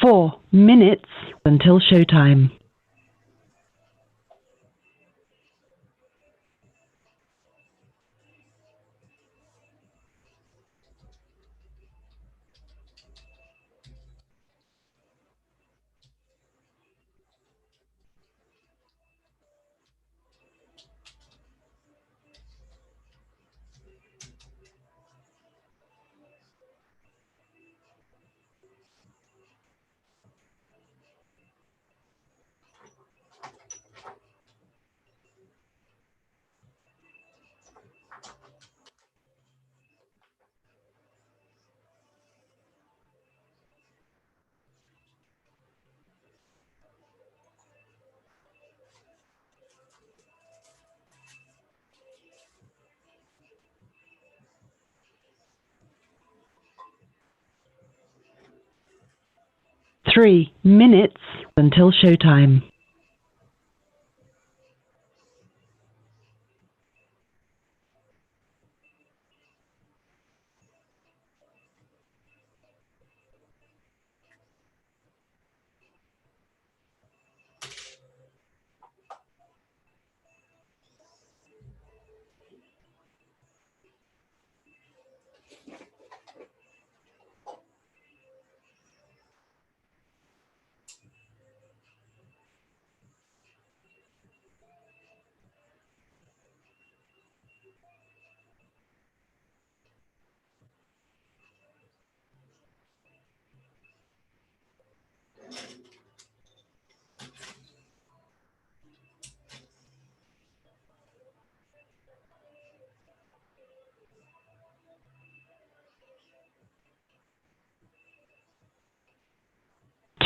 4 minutes until showtime. Three minutes until showtime.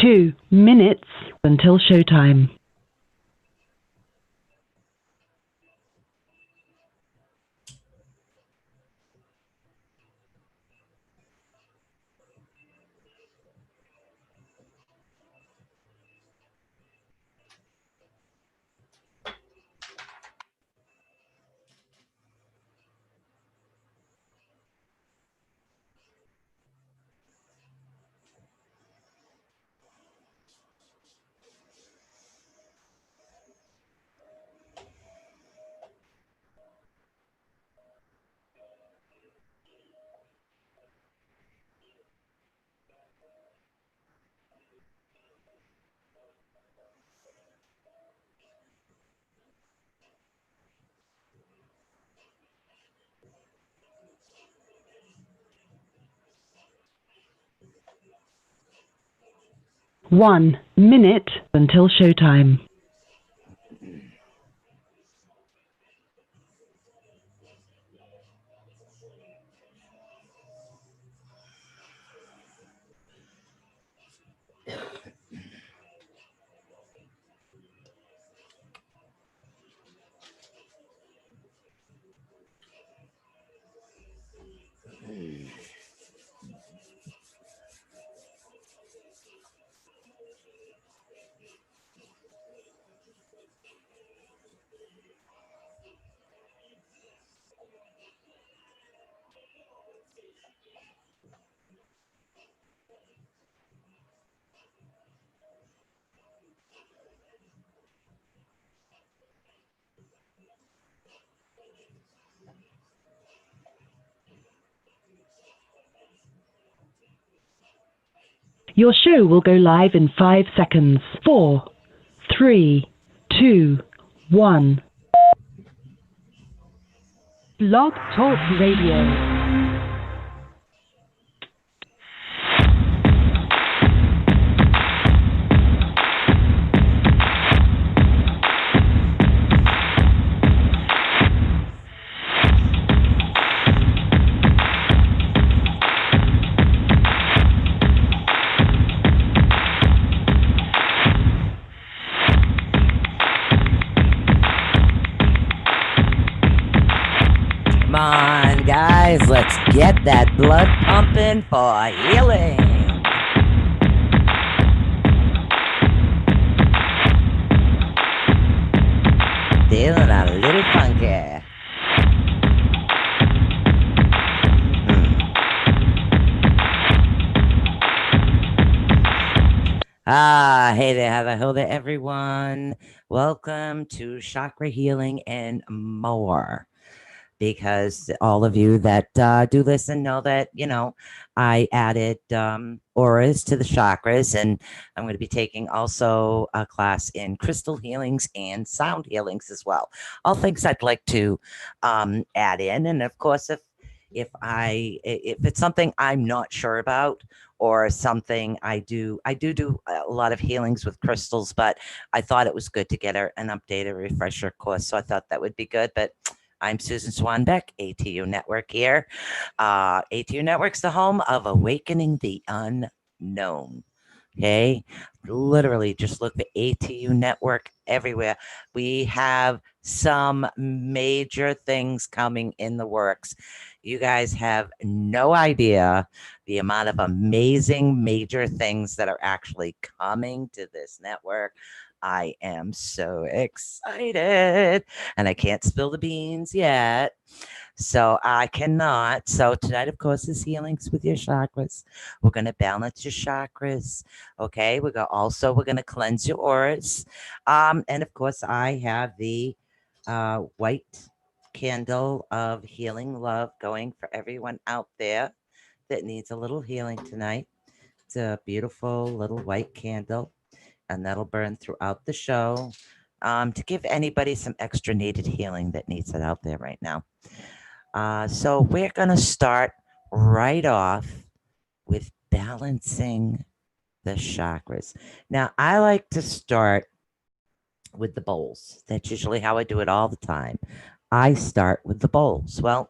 Two minutes until showtime. One minute until showtime. Your show will go live in 5 seconds. 4, 3, 2, 1. Blog Talk Radio. Let's get that blood pumping for healing. Feeling a little funky. Hey there, hello there, everyone. Welcome to Chakra Healing and More. Because all of you that do listen know that, I added auras to the chakras, and I'm going to be taking also a class in crystal healings and sound healings as well. All things I'd like to add in. And of course, if it's something I'm not sure about or something I do a lot of healings with crystals, but I thought it was good to get an updated refresher course. So I thought that would be good. But I'm Susan Swanbeck, ATU Network here. ATU Network's the home of Awakening the Unknown. Okay, literally just look the ATU Network everywhere. We have some major things coming in the works. You guys have no idea the amount of amazing major things that are actually coming to this network. I am so excited, and I can't spill the beans yet. So I cannot. So tonight, of course, is healings with your chakras. We're going to balance your chakras. Okay. We're going to cleanse your auras. And of course, I have the white candle of healing love going for everyone out there that needs a little healing tonight. It's a beautiful little white candle, and that'll burn throughout the show to give anybody some extra needed healing that needs it out there right now. So we're going to start right off with balancing the chakras. Now, I like to start with the bowls. That's usually how I do it all the time. I start with the bowls. Well,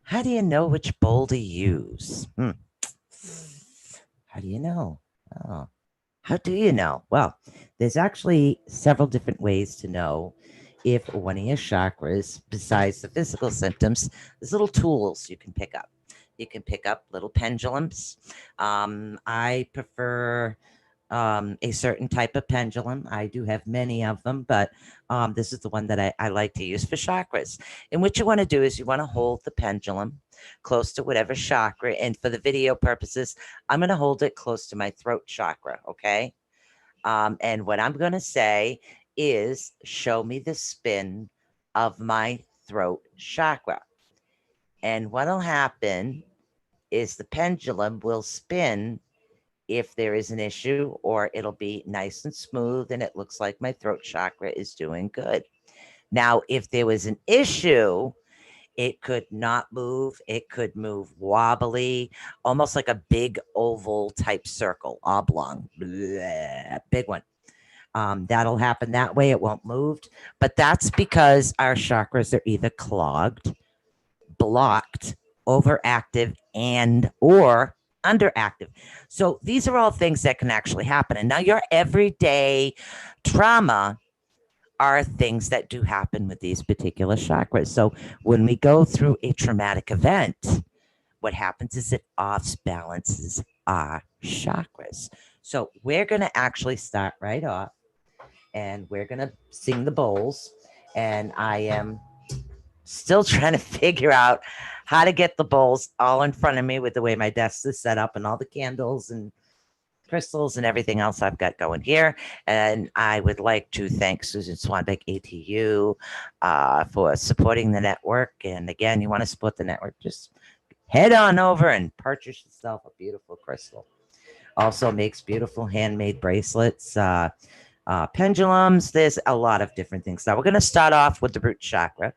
how do you know which bowl to use? How do you know? Oh, how do you know? Well, there's actually several different ways to know if one of your chakras, besides the physical symptoms, there's little tools you can pick up. You can pick up little pendulums. I prefer a certain type of pendulum. I do have many of them, but this is the one that I like to use for chakras. And what you want to do is you want to hold the pendulum close to whatever chakra. And for the video purposes, I'm going to hold it close to my throat chakra. Okay. And what I'm going to say is, show me the spin of my throat chakra. And what'll happen is the pendulum will spin if there is an issue, or it'll be nice and smooth and it looks like my throat chakra is doing good. Now, if there was an issue, it could not move. It could move wobbly, almost like a big oval type circle, oblong, big one. That'll happen that way. It won't move. But that's because our chakras are either clogged, blocked, overactive, and or underactive. So these are all things that can actually happen. And now your everyday trauma are things that do happen with these particular chakras. So when we go through a traumatic event, what happens is it off balances our chakras. So we're going to actually start right off, and we're going to sing the bowls. And I am still trying to figure out how to get the bowls all in front of me with the way my desk is set up and all the candles and crystals and everything else I've got going here. And I would like to thank Susan Swanbeck, ATU, for supporting the network. And again, you want to support the network, just head on over and purchase yourself a beautiful crystal. Also makes beautiful handmade bracelets, pendulums. There's a lot of different things. Now we're going to start off with the root chakra.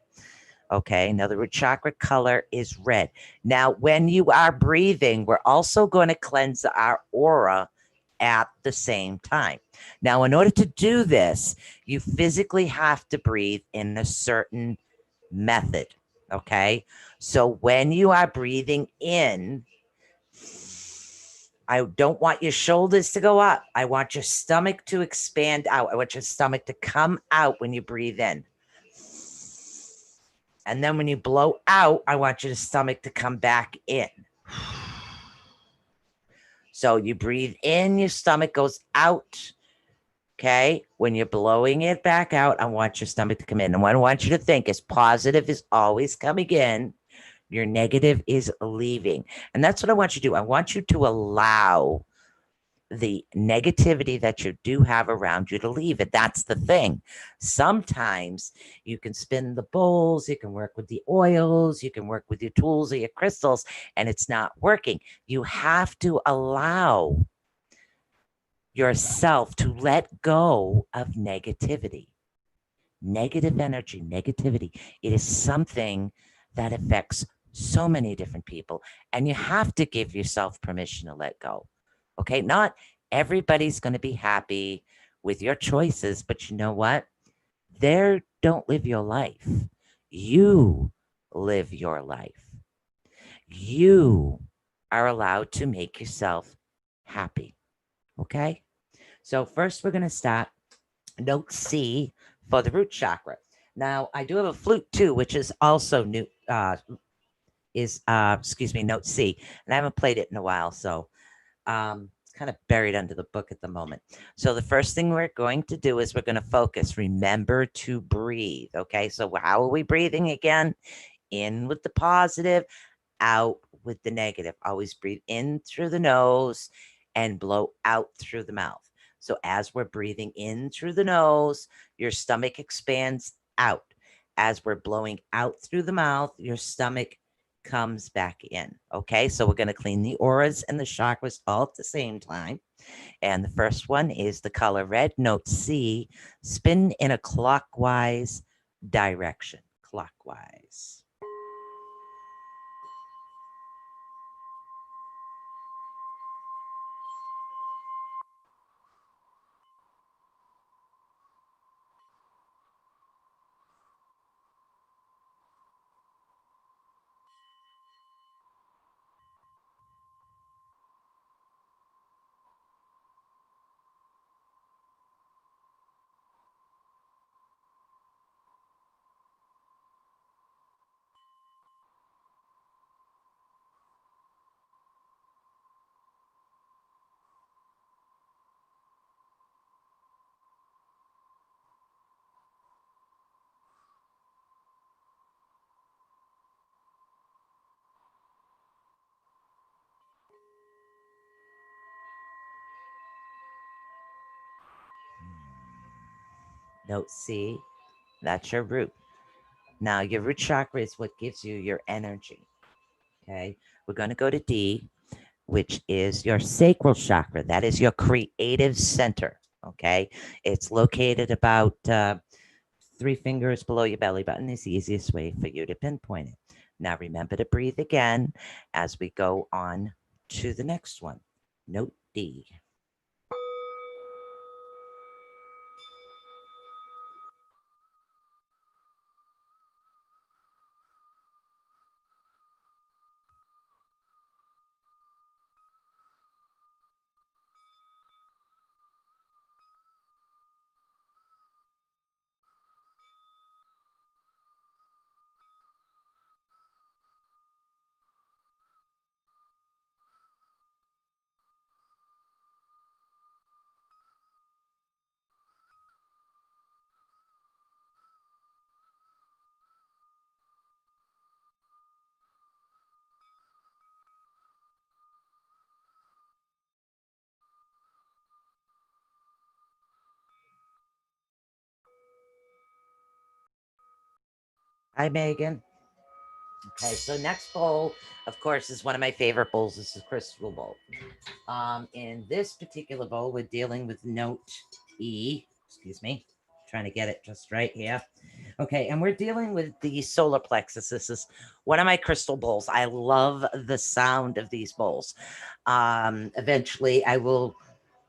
Okay, now the root chakra color is red. Now, when you are breathing, we're also going to cleanse our aura at the same time. Now, in order to do this, you physically have to breathe in a certain method. Okay, so when you are breathing in, I don't want your shoulders to go up. I want your stomach to expand out. I want your stomach to come out when you breathe in. And then when you blow out, I want your stomach to come back in. So you breathe in, your stomach goes out. Okay. When you're blowing it back out, I want your stomach to come in. And what I want you to think is positive is always coming in. Your negative is leaving. And that's what I want you to do. I want you to allow the negativity that you do have around you to leave it. That's the thing. Sometimes you can spin the bowls, you can work with the oils, you can work with your tools or your crystals, and it's not working. You have to allow yourself to let go of negativity. Negative energy, negativity. It is something that affects so many different people, and you have to give yourself permission to let go. Okay, not everybody's going to be happy with your choices, but you know what? Don't live your life. You live your life. You are allowed to make yourself happy. Okay, so first we're going to start note C for the root chakra. Now, I do have a flute too, which is also new, note C, and I haven't played it in a while, so it's kind of buried under the book at the moment. So the first thing we're going to do is we're going to focus. Remember to breathe. Okay, so how are we breathing again? In with the positive, out with the negative. Always breathe in through the nose and blow out through the mouth. So as we're breathing in through the nose, your stomach expands out. As we're blowing out through the mouth, your stomach comes back in. Okay, so we're going to clean the auras and the chakras all at the same time. And the first one is the color red, note C, spin in a clockwise direction. Clockwise. Note C, that's your root. Now, your root chakra is what gives you your energy. Okay, we're going to go to D, which is your sacral chakra. That is your creative center. Okay, it's located about 3 fingers below your belly button. Is the easiest way for you to pinpoint it. Now, remember to breathe again as we go on to the next one. Note D. Hi, Megan. Okay, so next bowl, of course, is one of my favorite bowls. This is crystal bowl. In this particular bowl, we're dealing with note E. Excuse me, trying to get it just right here. Okay, and we're dealing with the solar plexus. This is one of my crystal bowls. I love the sound of these bowls. Eventually, I will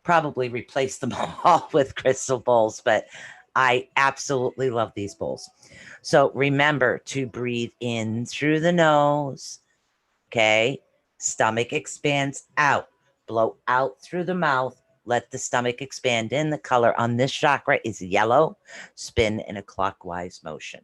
probably replace them all with crystal bowls, but I absolutely love these bowls. So remember to breathe in through the nose. Okay. Stomach expands out. Blow out through the mouth. Let the stomach expand in. The color on this chakra is yellow. Spin in a clockwise motion.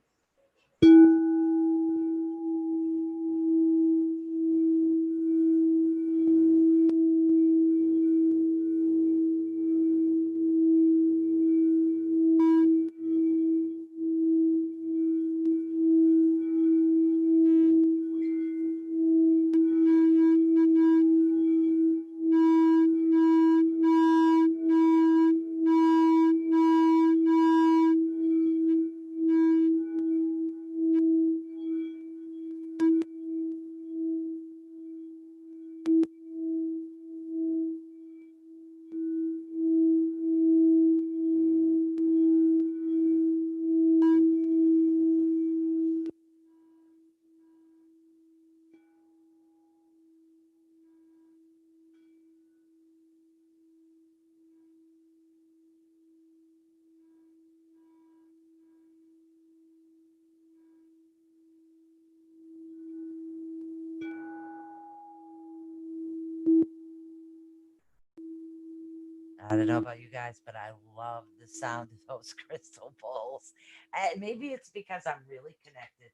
I don't know about you guys, but I love the sound of those crystal bowls. And maybe it's because I'm really connected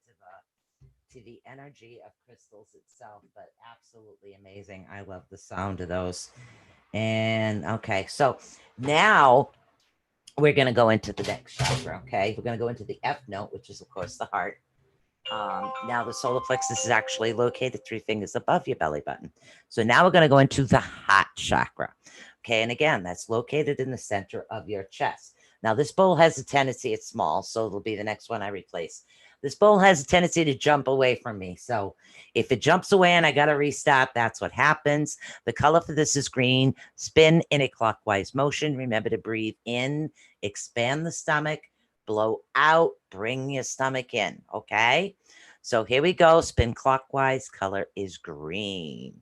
to the energy of crystals itself, but absolutely amazing. I love the sound of those. And okay, so now we're going to go into the next chakra. Okay, we're going to go into the F note, which is, of course, the heart. Now, the solar plexus is actually located 3 fingers above your belly button. So now we're going to go into the heart chakra. Okay, and again, that's located in the center of your chest. Now, this bowl has a tendency, it's small, so it'll be the next one I replace. This bowl has a tendency to jump away from me. So if it jumps away and I got to restart, that's what happens. The color for this is green. Spin in a clockwise motion. Remember to breathe in, expand the stomach, blow out, bring your stomach in. Okay. So here we go. Spin clockwise. Color is green.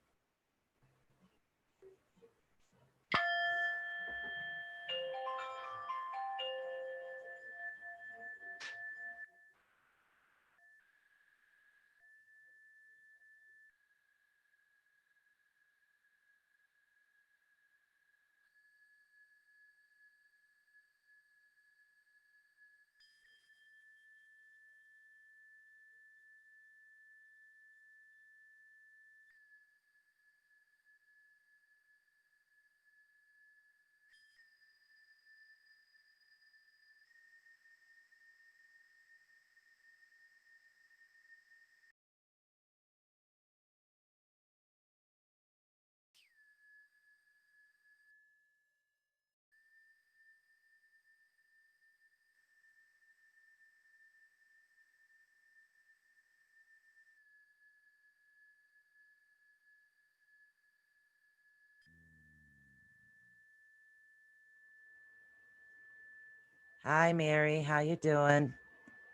Hi, Mary. How you doing?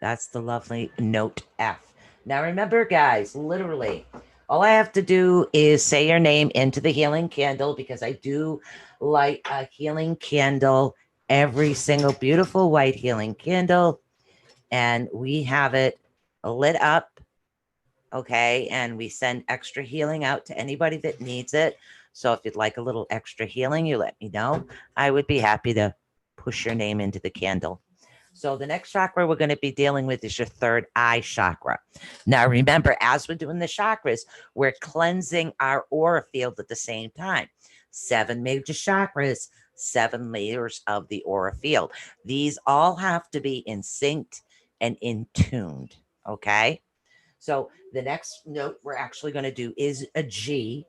That's the lovely note F. Now remember, guys, literally, all I have to do is say your name into the healing candle, because I do light a healing candle, every single beautiful white healing candle, and we have it lit up. Okay, and we send extra healing out to anybody that needs it. So if you'd like a little extra healing, you let me know. I would be happy to push your name into the candle. So the next chakra we're going to be dealing with is your third eye chakra. Now, remember, as we're doing the chakras, we're cleansing our aura field at the same time. 7 major chakras, 7 layers of the aura field. These all have to be in synced and in tuned. Okay. So the next note we're actually going to do is a G,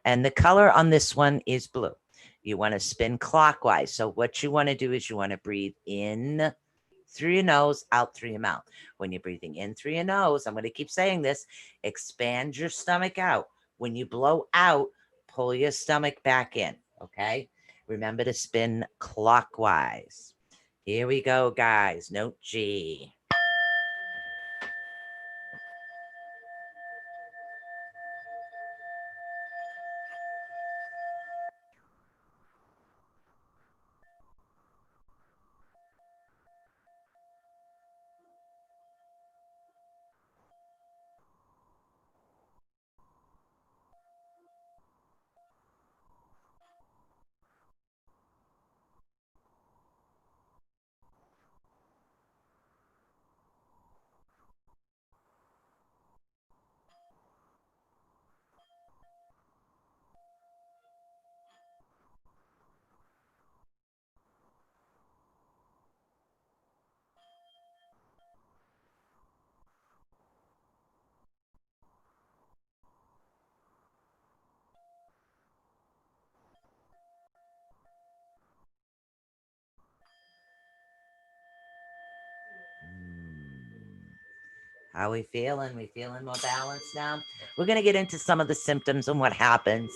and the color on this one is blue. You want to spin clockwise. So what you want to do is you want to breathe in through your nose, out through your mouth. When you're breathing in through your nose, I'm going to keep saying this, expand your stomach out. When you blow out, pull your stomach back in. Okay. Remember to spin clockwise. Here we go, guys. Note G. How we feeling? We feeling more balanced now? We're going to get into some of the symptoms and what happens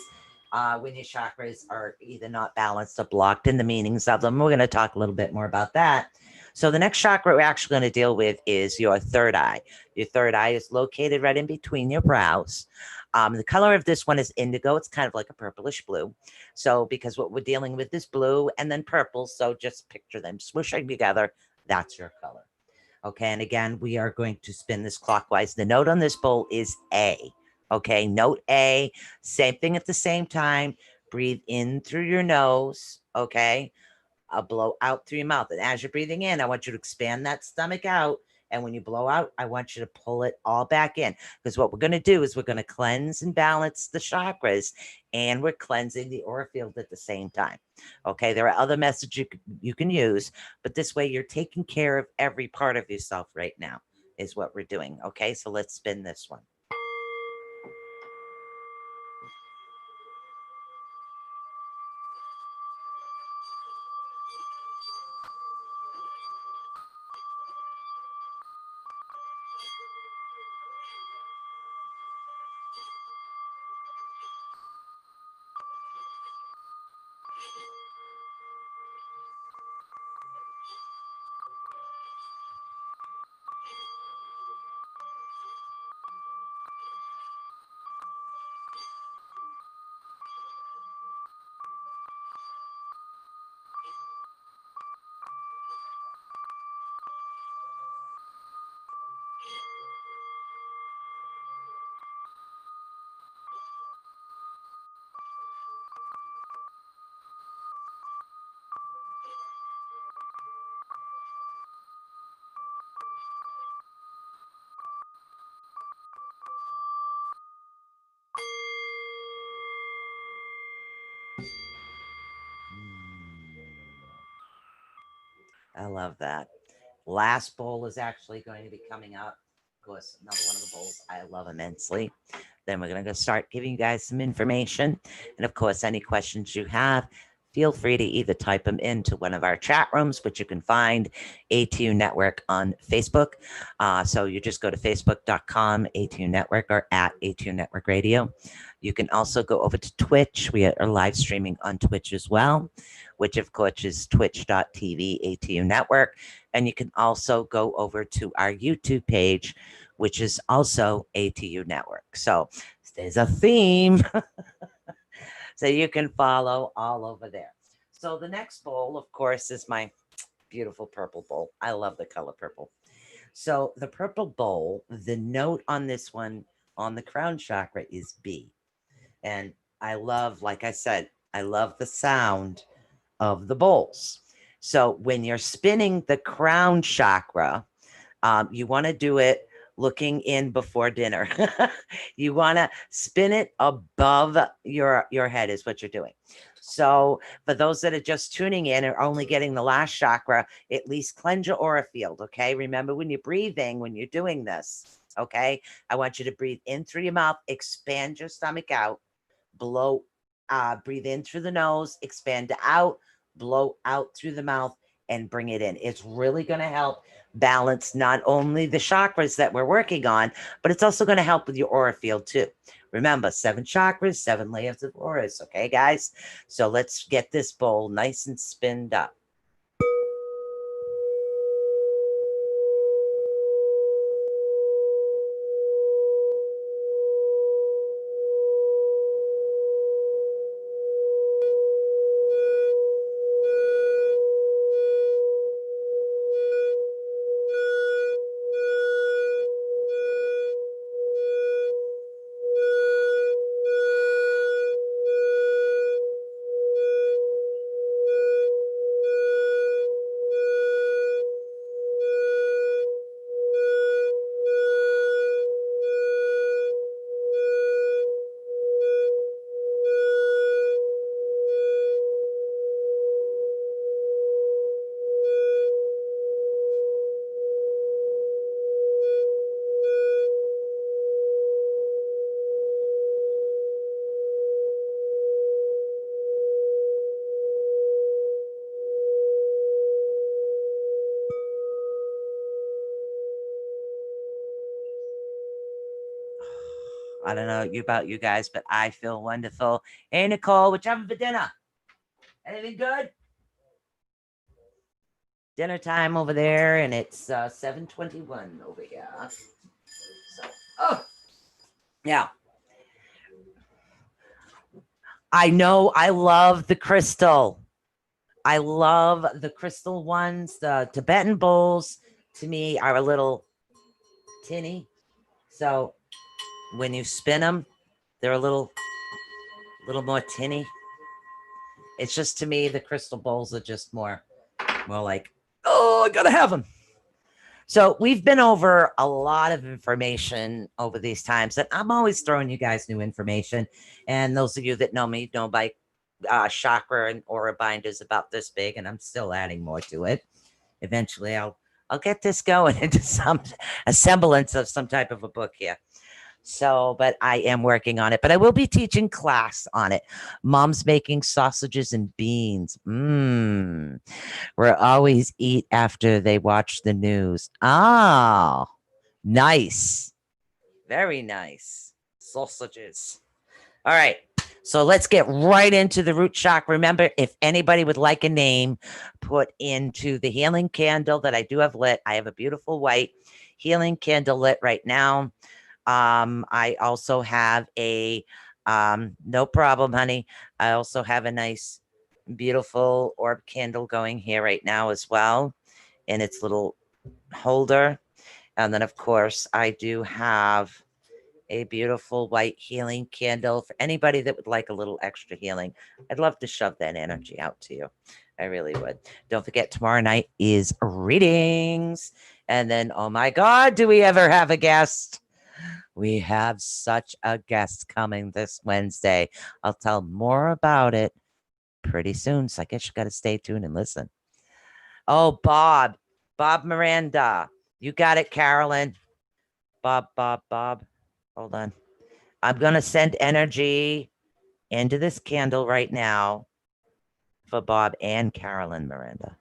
when your chakras are either not balanced or blocked, and the meanings of them. We're going to talk a little bit more about that. So the next chakra we're actually going to deal with is your third eye. Your third eye is located right in between your brows. The color of this one is indigo. It's kind of like a purplish blue. So because what we're dealing with is blue and then purple, so just picture them swooshing together. That's your color. Okay, and again, we are going to spin this clockwise. The note on this bowl is A. Okay, note A, same thing at the same time. breathe in through your nose, okay? Blow out through your mouth. And as you're breathing in, I want you to expand that stomach out. And when you blow out, I want you to pull it all back in. Because what we're going to do is we're going to cleanse and balance the chakras, and we're cleansing the aura field at the same time. Okay, there are other methods you can use, but this way you're taking care of every part of yourself right now, is what we're doing. Okay, so let's spin this one. I love that. Last bowl is actually going to be coming up. Of course, another one of the bowls I love immensely. Then we're going to go start giving you guys some information. And of course, any questions you have, feel free to either type them into one of our chat rooms, which you can find ATUnetwork on Facebook. So you just go to facebook.com, ATUnetwork, or at ATUnetwork Radio. You can also go over to Twitch. We are live streaming on Twitch as well, which of course is twitch.tv ATUnetwork. And you can also go over to our YouTube page, which is also ATUnetwork. So there's a theme. So you can follow all over there. So the next bowl, of course, is my beautiful purple bowl. I love the color purple. So the purple bowl, the note on this one on the crown chakra is B. And I love, like I said, I love the sound of the bowls. So when you're spinning the crown chakra, you want to do it looking in before dinner. You want to spin it above your head is what you're doing. So for those that are just tuning in or only getting the last chakra, at least cleanse your aura field. Okay. Remember when you're breathing, when you're doing this, okay, I want you to breathe in through your mouth, expand your stomach out, blow, breathe in through the nose, expand out, blow out through the mouth, and bring it in. It's really going to help balance not only the chakras that we're working on, but it's also going to help with your aura field too. Remember, 7 chakras, 7 layers of auras. Okay, guys? So let's get this bowl nice and spinned up. I don't know about you guys, but I feel wonderful. Hey, Nicole, what you having for dinner? Anything good? Dinner time over there, and it's 7:21 over here. So, oh, yeah. I know. I love the crystal. I love the crystal ones. The Tibetan bowls, to me, are a little tinny. So when you spin them, they're a little more tinny. It's just, to me, the crystal bowls are just more like, oh, I gotta have them. So we've been over a lot of information over these times, and I'm always throwing you guys new information. And those of you that know me know by chakra and aura binders about this big, and I'm still adding more to it. Eventually, I'll get this going into a semblance of some type of a book here. So, but I am working on it. But I will be teaching class on it. Mom's making sausages and beans. We'll always eat after they watch the news. Oh, nice. Very nice. Sausages. All right. So let's get right into the root chakra. Remember, if anybody would like a name put into the healing candle that I do have lit, I have a beautiful white healing candle lit right now. I also have a, no problem, honey. I also have a nice, beautiful orb candle going here right now as well in its little holder. And then, of course, I do have a beautiful white healing candle for anybody that would like a little extra healing. I'd love to shove that energy out to you. I really would. Don't forget, tomorrow night is readings. And then, oh my God, do we ever have a guest? We have such a guest coming this Wednesday. I'll tell more about it pretty soon. So I guess you got to stay tuned and listen. Oh, Bob Miranda. You got it, Carolyn. Bob. Hold on. I'm going to send energy into this candle right now for Bob and Carolyn Miranda.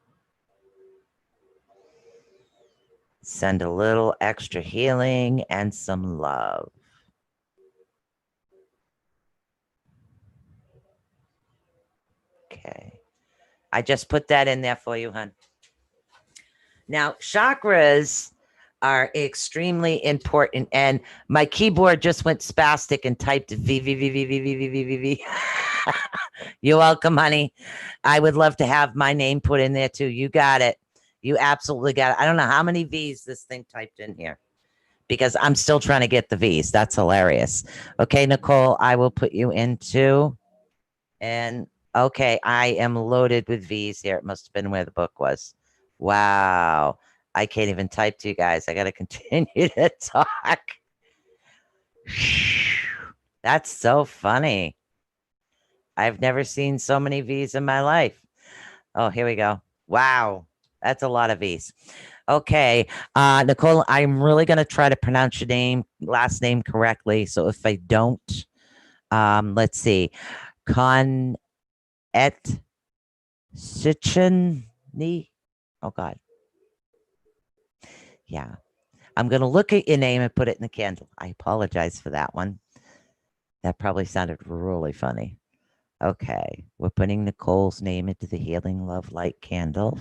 Send a little extra healing and some love. Okay. I just put that in there for you, hon. Now, chakras are extremely important, and my keyboard just went spastic and typed V. You're welcome, honey. I would love to have my name put in there too. You got it. You absolutely got it. I don't know how many V's this thing typed in here because I'm still trying to get the V's. That's hilarious. Okay, Nicole, I will put you into, and okay, I am loaded with V's here. It must have been where the book was. Wow. I can't even type to you guys. I got to continue to talk. That's so funny. I've never seen so many V's in my life. Oh, here we go. Wow. That's a lot of V's. Okay. Nicole, I'm really going to try to pronounce your last name correctly. So if I don't, let's see. Con et Sicheni. Oh, God. Yeah. I'm going to look at your name and put it in the candle. I apologize for that one. That probably sounded really funny. Okay. We're putting Nicole's name into the Healing Love Light candle.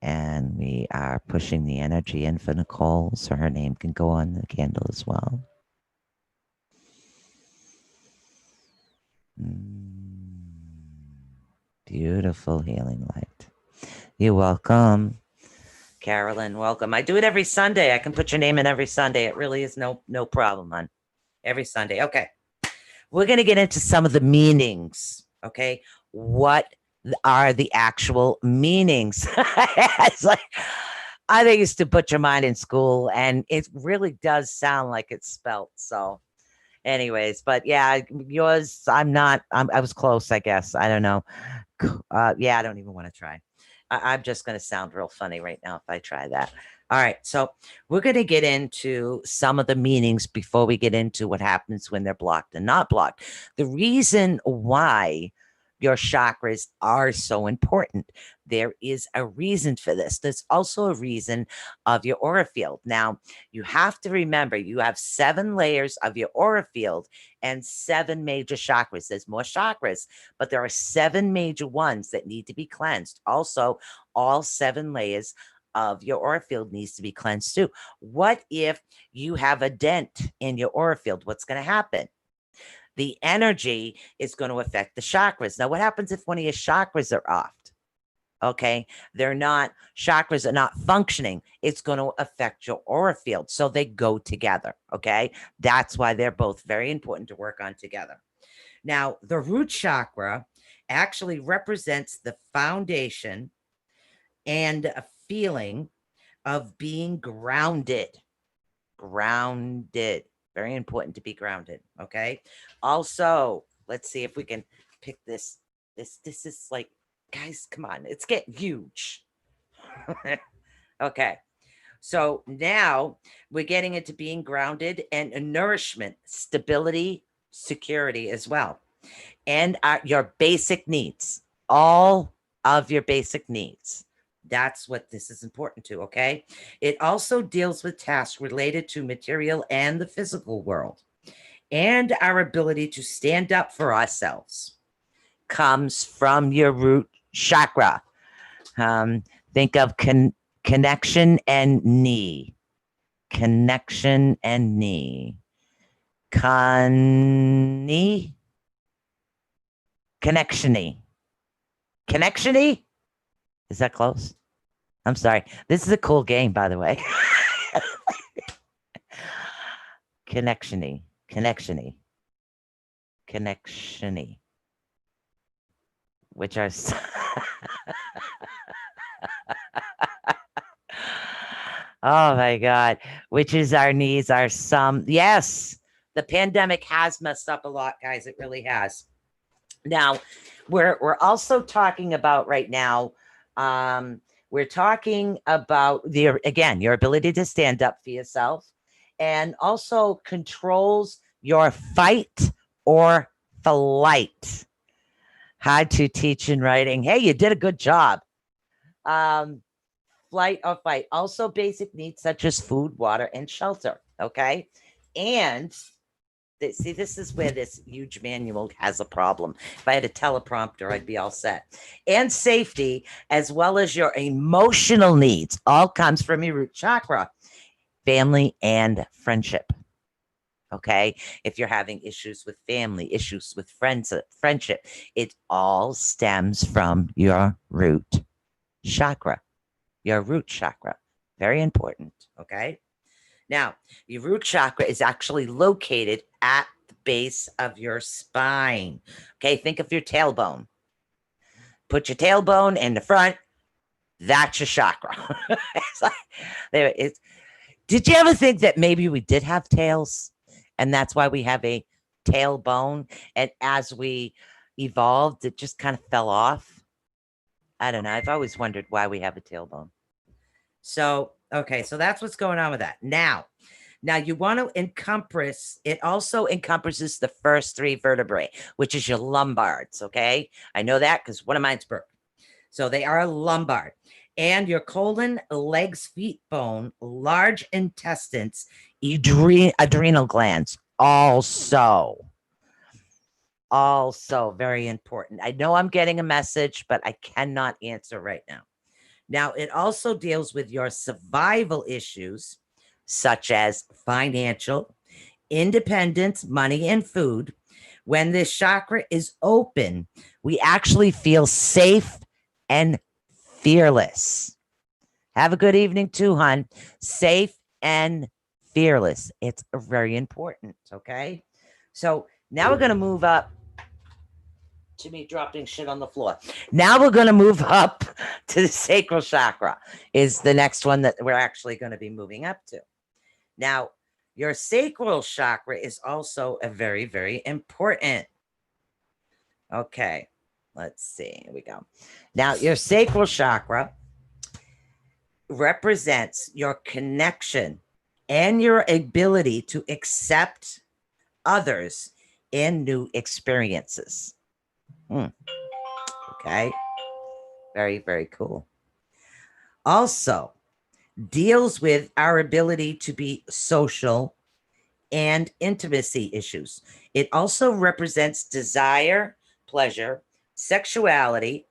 And we are pushing the energy in for Nicole so her name can go on the candle as well. Beautiful healing light. You're welcome. Carolyn, welcome. I do it every Sunday. I can put your name in every Sunday. It really is no problem, hon. Every Sunday. Okay. We're going to get into some of the meanings. Okay. What are the actual meanings? It's like, I used to put your mind in school, and it really does sound like it's spelt. So anyways, but yeah, yours, I was close, I guess. I don't know. Yeah, I don't even want to try. I'm just going to sound real funny right now if I try that. All right. So we're going to get into some of the meanings before we get into what happens when they're blocked and not blocked. The reason why your chakras are so important. There is a reason for this. There's also a reason of your aura field. Now, you have to remember you have 7 layers of your aura field and 7 major chakras. There's more chakras, but there are 7 major ones that need to be cleansed. Also, all 7 layers of your aura field needs to be cleansed too. What if you have a dent in your aura field? What's going to happen? The energy is going to affect the chakras. Now, what happens if one of your chakras are off? Okay. Chakras are not functioning. It's going to affect your aura field. So they go together. Okay. That's why they're both very important to work on together. Now, the root chakra actually represents the foundation and a feeling of being grounded. Grounded. Very important to be grounded. Okay. Also, let's see if we can pick this. This is like, guys, come on. It's getting huge. Okay. So now we're getting into being grounded and nourishment, stability, security as well. And your basic needs, all of your basic needs. That's what this is important to, okay? It also deals with tasks related to material and the physical world. And our ability to stand up for ourselves comes from your root chakra. Think of connection and knee. Connection and knee. Knee. Connectiony. Connectiony? Is that close? I'm sorry. This is a cool game, by the way. Connectiony. Connectiony. Connectiony. Which are... Oh my God. Which is our knees, our some. Yes. The pandemic has messed up a lot, guys. It really has. Now, we're also talking about right now, we're talking about your ability to stand up for yourself, and also controls your fight or flight. Hard to teach in writing. Hey, you did a good job. Flight or fight. Also basic needs such as food, water, and shelter. Okay. And see, this is where this huge manual has a problem. If I had a teleprompter, I'd be all set. And safety, as well as your emotional needs, all comes from your root chakra, family and friendship. Okay. If you're having issues with family, issues with friends, friendship, it all stems from your root chakra. Your root chakra. Very important. Okay. Now, your root chakra is actually located at the base of your spine. Okay. Think of your tailbone. Put your tailbone in the front. That's your chakra. Did you ever think that maybe we did have tails? And that's why we have a tailbone. And as we evolved, it just kind of fell off. I don't know. I've always wondered why we have a tailbone. So, okay. So that's what's going on with that. Now you want to encompass, it also encompasses the first three vertebrae, which is your lumbars. Okay. I know that because one of mine's broke. So they are lumbar. And your colon, legs, feet bone, large intestines, adrenal glands. Also very important. I know I'm getting a message, but I cannot answer right now. Now, it also deals with your survival issues, such as financial, independence, money, and food. When this chakra is open, we actually feel safe and fearless. Have a good evening too, hon. Safe and fearless. It's very important. Okay. So now we're going to move up to me dropping shit on the floor. Now we're going to move up to the sacral chakra is the next one that we're actually going to be moving up to. Now, your sacral chakra is also a very, very important. Okay. Let's see. Here we go. Now, your sacral chakra represents your connection and your ability to accept others and new experiences. Okay. Very, very cool. Also deals with our ability to be social and intimacy issues. It also represents desire, pleasure, sexuality,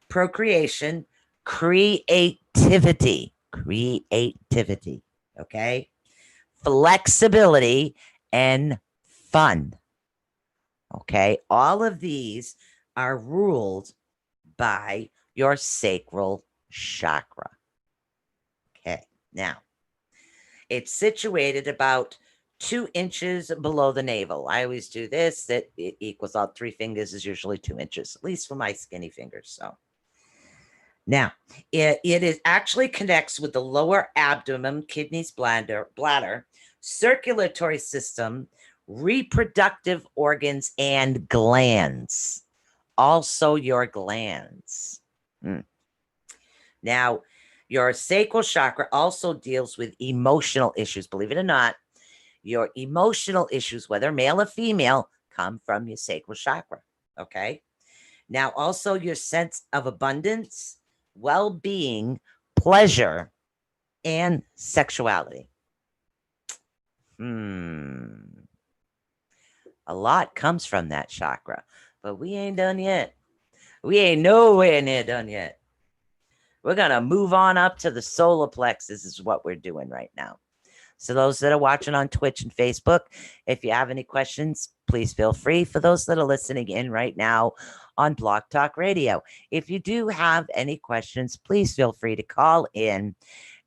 procreation, creativity, okay? Flexibility and fun. Okay, all of these are ruled by your sacral chakra. Okay, now it's situated about 2 inches below the navel. I always do this. That it equals out 3 fingers is usually 2 inches, at least for my skinny fingers. So now it is actually connects with the lower abdomen, kidneys, bladder, circulatory system, reproductive organs, and glands. Also your glands. Now, your sacral chakra also deals with emotional issues. Believe it or not, your emotional issues, whether male or female, come from your sacral chakra. Okay. Now, also your sense of abundance, well being, pleasure, and sexuality. A lot comes from that chakra, but we ain't done yet. We ain't nowhere near done yet. We're going to move on up to the solar plexus is what we're doing right now. So those that are watching on Twitch and Facebook, if you have any questions, please feel free. For those that are listening in right now on Blog Talk Radio, if you do have any questions, please feel free to call in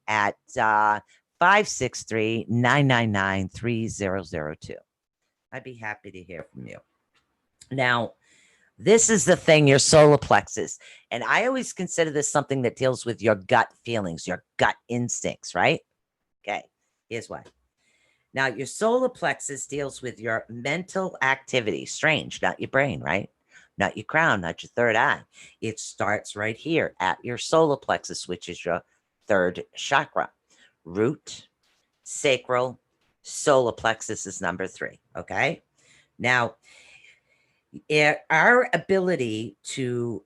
at 563-999-3002. I'd be happy to hear from you. Now, this is the thing, your solar plexus. And I always consider this something that deals with your gut feelings, your gut instincts, right? Okay, here's why. Now, your solar plexus deals with your mental activity. Strange, not your brain, right? Not your crown, not your third eye. It starts right here at your solar plexus, which is your third chakra. Root, sacral, solar plexus is number 3, okay? Now, our ability to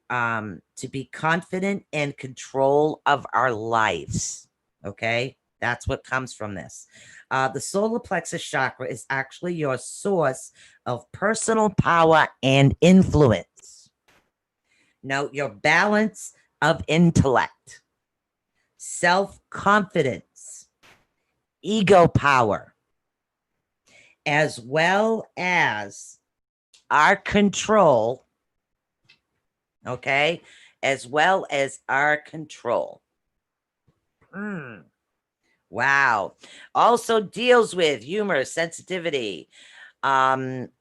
be confident and control of our lives, okay, that's what comes from this. The solar plexus chakra is actually your source of personal power and influence. Note your balance of intellect, self-confidence, ego power, as well as our control, okay, as well as our control. Wow. Also deals with humor, sensitivity. Let's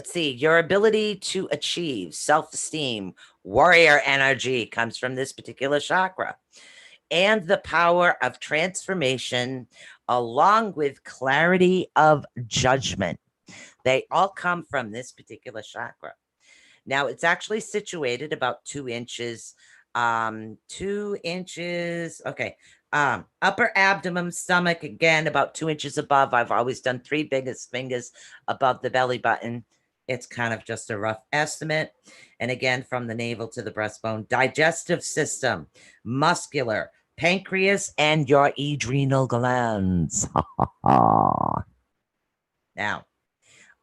see, your ability to achieve, self-esteem, warrior energy comes from this particular chakra. And the power of transformation, along with clarity of judgment. They all come from this particular chakra. Now, it's actually situated about 2 inches, 2 inches. Okay. Upper abdomen, stomach, again, about 2 inches above. I've always done 3 biggest fingers above the belly button. It's kind of just a rough estimate. And again, from the navel to the breastbone, digestive system, muscular, pancreas, and your adrenal glands. Now,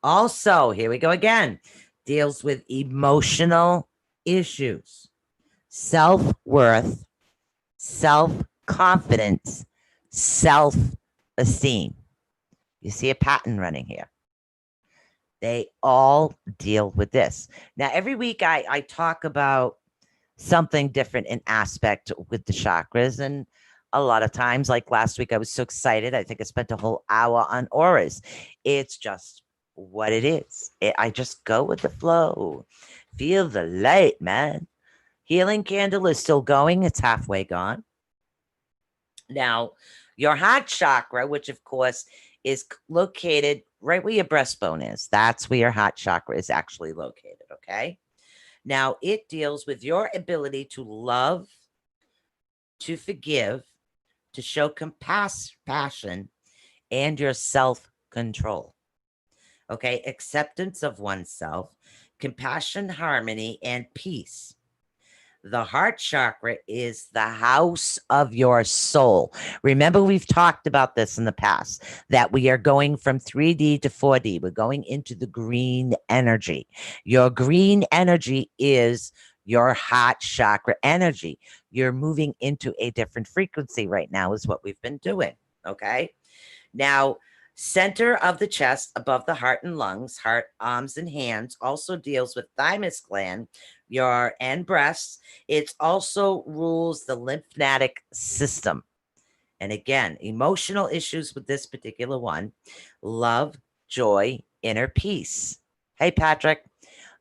also, here we go again, deals with emotional issues, self-worth, self-confidence, self-esteem. You see a pattern running here. They all deal with this. Now, every week I talk about something different in aspect with the chakras. And a lot of times, like last week, I was so excited. I think I spent a whole hour on auras. It's just what it is. I just go with the flow. Feel the light, man. Healing candle is still going. It's halfway gone. Now, your heart chakra, which of course is located right where your breastbone is. That's where your heart chakra is actually located, okay? Now, it deals with your ability to love, to forgive, to show compassion, and your self-control. Okay, acceptance of oneself, compassion, harmony, and peace. The heart chakra is the house of your soul. Remember, we've talked about this in the past, that we are going from 3D to 4D. We're going into the green energy. Your green energy is your heart chakra energy. You're moving into a different frequency right now is what we've been doing, okay? Now, center of the chest above the heart and lungs, heart, arms, and hands also deals with thymus gland, and breasts. It also rules the lymphatic system. And again, emotional issues with this particular one: love, joy, inner peace. Hey, Patrick.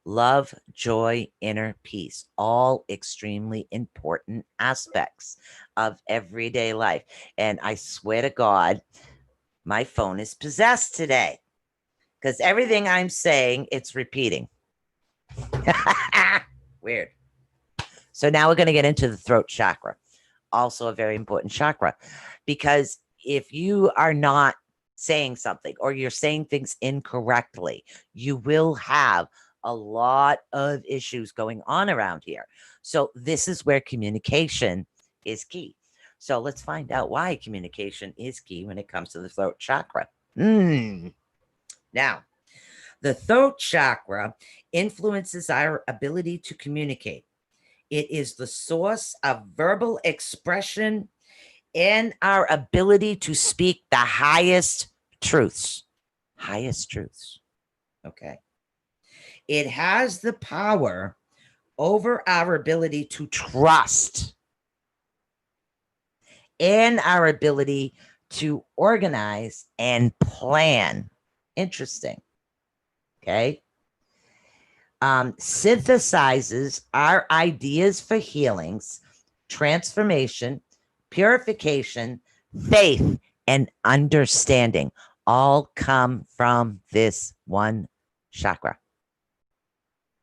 Love, joy, inner peace, all extremely important aspects of everyday life. And I swear to God, my phone is possessed today because everything I'm saying, it's repeating. Weird. So now we're going to get into the throat chakra, also a very important chakra, because if you are not saying something or you're saying things incorrectly, you will have a lot of issues going on around here. So this is where communication is key. So let's find out why communication is key when it comes to the throat chakra. Now, the throat chakra influences our ability to communicate. It is the source of verbal expression and our ability to speak the highest truths. Highest truths. Okay. It has the power over our ability to trust and our ability to organize and plan. Interesting. Okay. Synthesizes our ideas for healings, transformation, purification, faith, and understanding. All come from this one chakra.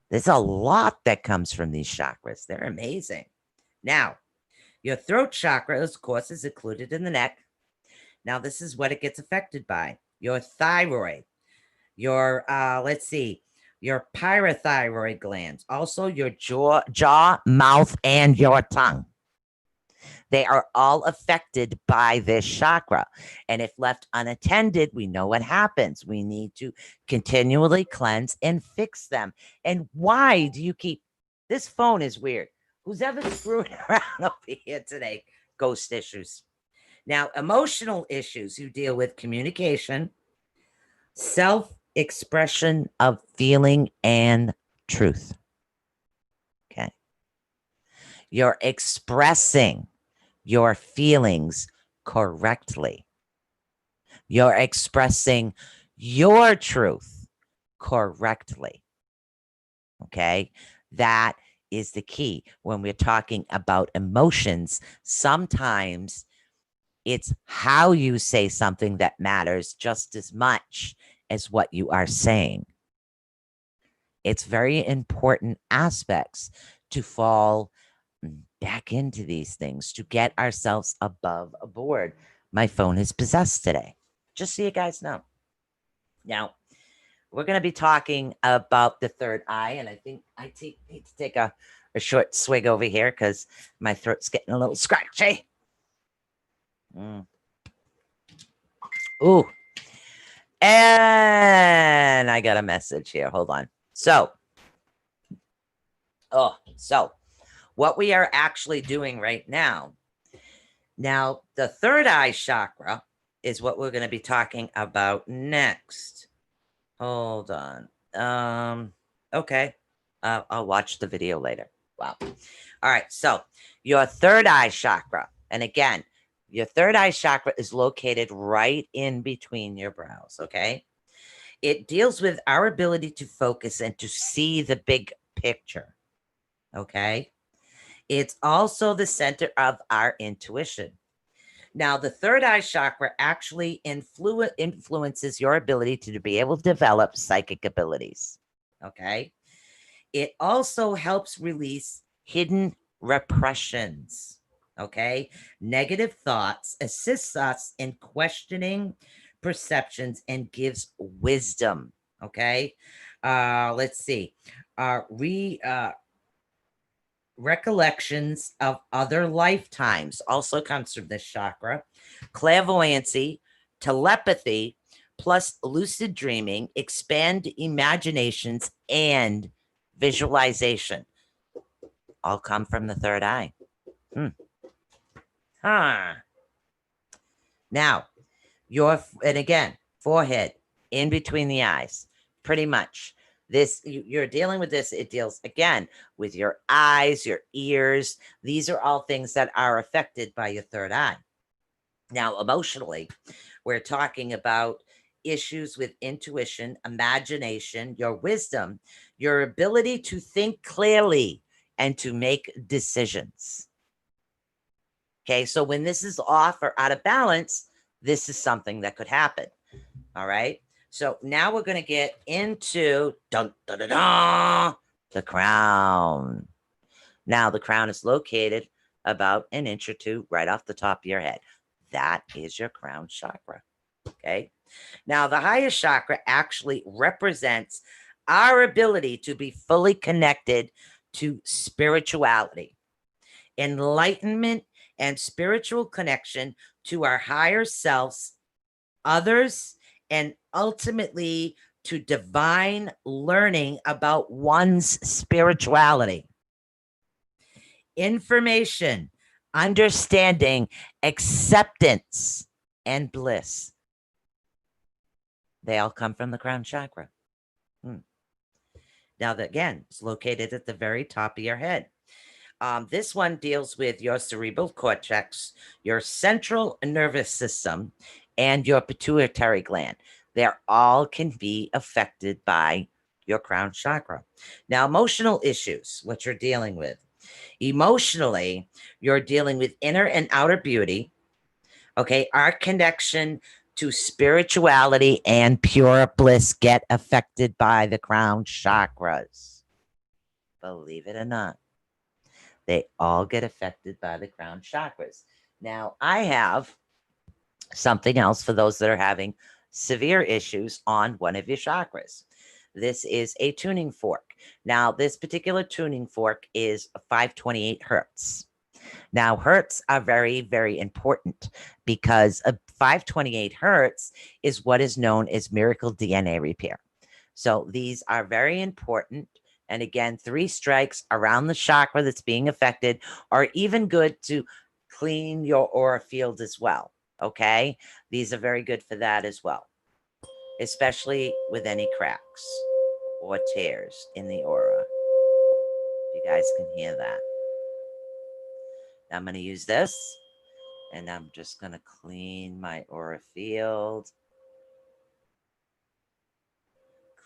There's a lot that comes from these chakras. They're amazing. Now, your throat chakra, of course, is included in the neck. Now, this is what it gets affected by: your thyroid, your, let's see, your parathyroid glands, also your jaw, mouth, and your tongue. They are all affected by this chakra. And if left unattended, we know what happens. We need to continually cleanse and fix them. And why do you keep this phone is weird? Who's ever screwing around over here today? Ghost issues. Now, emotional issues, you deal with communication, self-expression of feeling and truth. Okay. You're expressing your feelings correctly. You're expressing your truth correctly. Okay. That is the key when we're talking about emotions. Sometimes it's how you say something that matters just as much as what you are saying. It's very important aspects to fall back into these things, to get ourselves above board. My phone is possessed today, just so you guys know. Now, we're going to be talking about the third eye, and I think I need to take a short swig over here because my throat's getting a little scratchy. Ooh. And I got a message here. Hold on. So what we are actually doing right now, the third eye chakra is what we're going to be talking about next. Hold on. Okay. I'll watch the video later. Wow. All right. So your third eye chakra, and again, your third eye chakra is located right in between your brows. Okay. It deals with our ability to focus and to see the big picture. Okay. It's also the center of our intuition. Now, the third eye chakra actually influences your ability to be able to develop psychic abilities. Okay. It also helps release hidden repressions. Okay. Negative thoughts, assists us in questioning perceptions, and gives wisdom. Okay. Let's see. Recollections of other lifetimes also comes from this chakra. Clairvoyancy, telepathy, plus lucid dreaming, expand imaginations, and visualization all come from the third eye. Now, and again, forehead in between the eyes, pretty much This, you're dealing with this. It deals again with your eyes, your ears. These are all things that are affected by your third eye. Now, emotionally, we're talking about issues with intuition, imagination, your wisdom, your ability to think clearly and to make decisions. Okay, so when this is off or out of balance, this is something that could happen. All right. So now we're going to get into dun, dun, dun, dun, the crown. Now, the crown is located about an inch or two right off the top of your head. That is your crown chakra. Okay. Now, the highest chakra actually represents our ability to be fully connected to spirituality, enlightenment, and spiritual connection to our higher selves, others, and ultimately to divine learning about one's spirituality. Information, understanding, acceptance, and bliss. They all come from the crown chakra. Now, again, it's located at the very top of your head. This one deals with your cerebral cortex, your central nervous system, and your pituitary gland. They all can be affected by your crown chakra. Now, emotional issues, what you're dealing with. Emotionally, you're dealing with inner and outer beauty. Okay, our connection to spirituality and pure bliss get affected by the crown chakras. Believe it or not, they all get affected by the crown chakras. Now, I have something else for those that are having severe issues on one of your chakras. This is a tuning fork. Now, this particular tuning fork is 528 hertz. Now, hertz are very, very important because 528 hertz is what is known as miracle DNA repair. So these are very important. And again, 3 strikes around the chakra that's being affected are even good to clean your aura field as well. Okay. These are very good for that as well, especially with any cracks or tears in the aura. You guys can hear that. I'm going to use this and I'm just going to clean my aura field.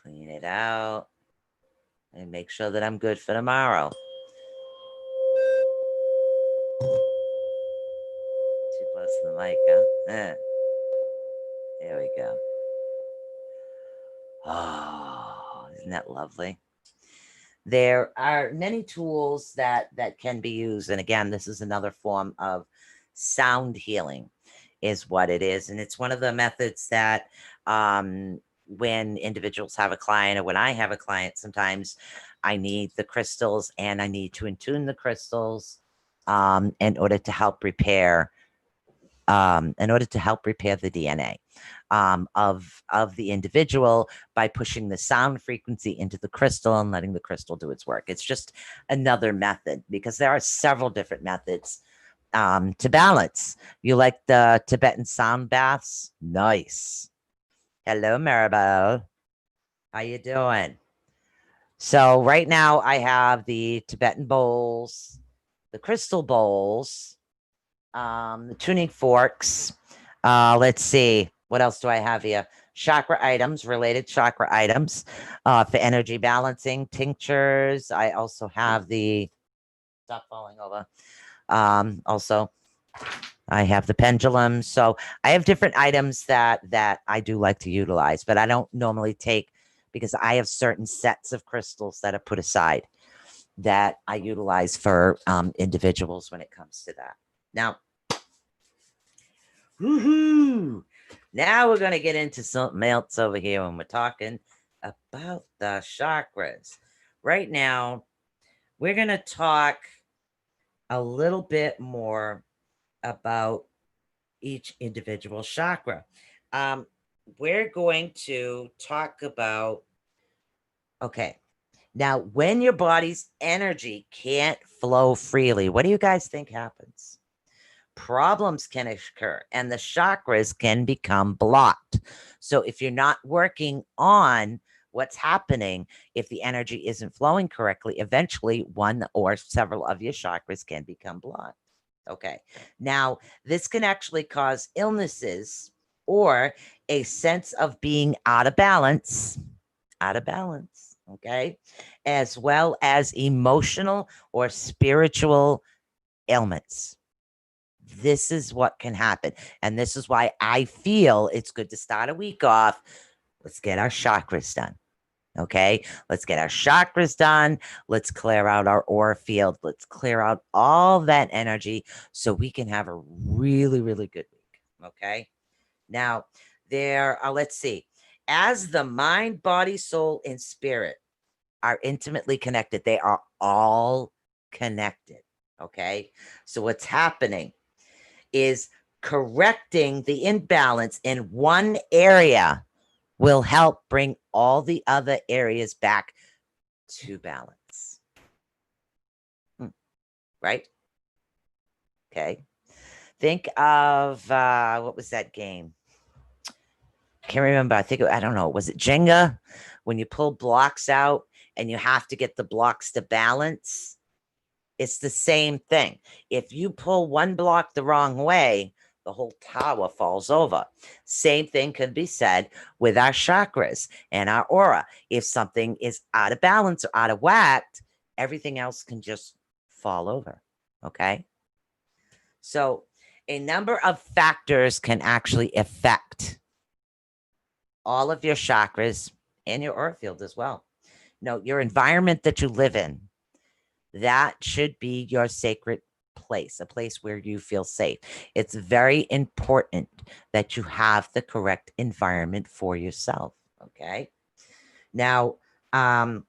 Clean it out and make sure that I'm good for tomorrow. Too close to the mic, huh? There we go. Oh, isn't that lovely? There are many tools that can be used. And again, this is another form of sound healing is what it is. And it's one of the methods that when individuals have a client or when I have a client, sometimes I need the crystals and I need to attune the crystals in order to help repair the DNA of the individual by pushing the sound frequency into the crystal and letting the crystal do its work. It's just another method because there are several different methods to balance. You like the Tibetan sound baths? Nice. Hello, Maribel. How you doing? So right now I have the Tibetan bowls, the crystal bowls, the tuning forks. Let's see. What else do I have here? Chakra items, related chakra items for energy balancing, tinctures. I also have the, stop falling over. Also, I have the pendulum. So I have different items that I do like to utilize, but I don't normally take because I have certain sets of crystals that are put aside that I utilize for individuals when it comes to that. Now, woohoo! Now we're going to get into something else over here when we're talking about the chakras. Right now, we're going to talk a little bit more about each individual chakra. We're going to talk about, okay, now when your body's energy can't flow freely, what do you guys think happens? Problems can occur and the chakras can become blocked. So if you're not working on what's happening if the energy isn't flowing correctly, eventually one or several of your chakras can become blocked. Okay. Now, this can actually cause illnesses or a sense of being out of balance, okay, as well as emotional or spiritual ailments. This is what can happen. And this is why I feel it's good to start a week off. Let's get our chakras done. Okay, let's get our chakras done. Let's clear out our aura field. Let's clear out all that energy so we can have a really, really good week. Okay, now let's see, as the mind, body, soul, and spirit are intimately connected, they are all connected. Okay, so what's happening is correcting the imbalance in one area will help bring all the other areas back to balance. Right? Okay. Think of what was that game? Can't remember. I don't know. Was it Jenga? When you pull blocks out and you have to get the blocks to balance. It's the same thing. If you pull one block the wrong way, the whole tower falls over. Same thing can be said with our chakras and our aura. If something is out of balance or out of whack, everything else can just fall over. Okay. So a number of factors can actually affect all of your chakras and your aura field as well. No, your environment that you live in, that should be your sacred place, a place where you feel safe. It's very important that you have the correct environment for yourself. Okay. Now, and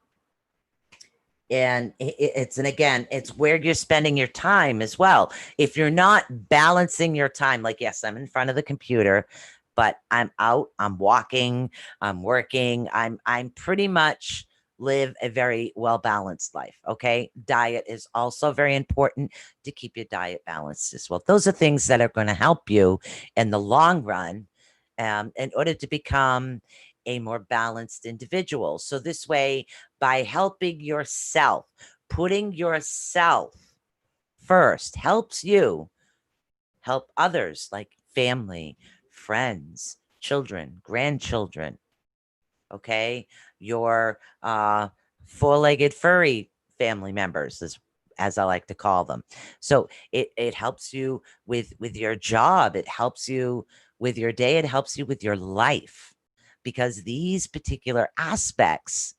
it's where you're spending your time as well. If you're not balancing your time, like, yes, I'm in front of the computer, but I'm out, I'm walking, I'm working, I'm pretty much live a very well-balanced life. Okay. Diet is also very important to keep your diet balanced as well. Those are things that are going to help you in the long run, in order to become a more balanced individual. So this way, by helping yourself, putting yourself first helps you help others like family, friends, children, grandchildren. Okay. Your four-legged furry family members, as I like to call them. So it helps you with your job. It helps you with your day. It helps you with your life, because these particular aspects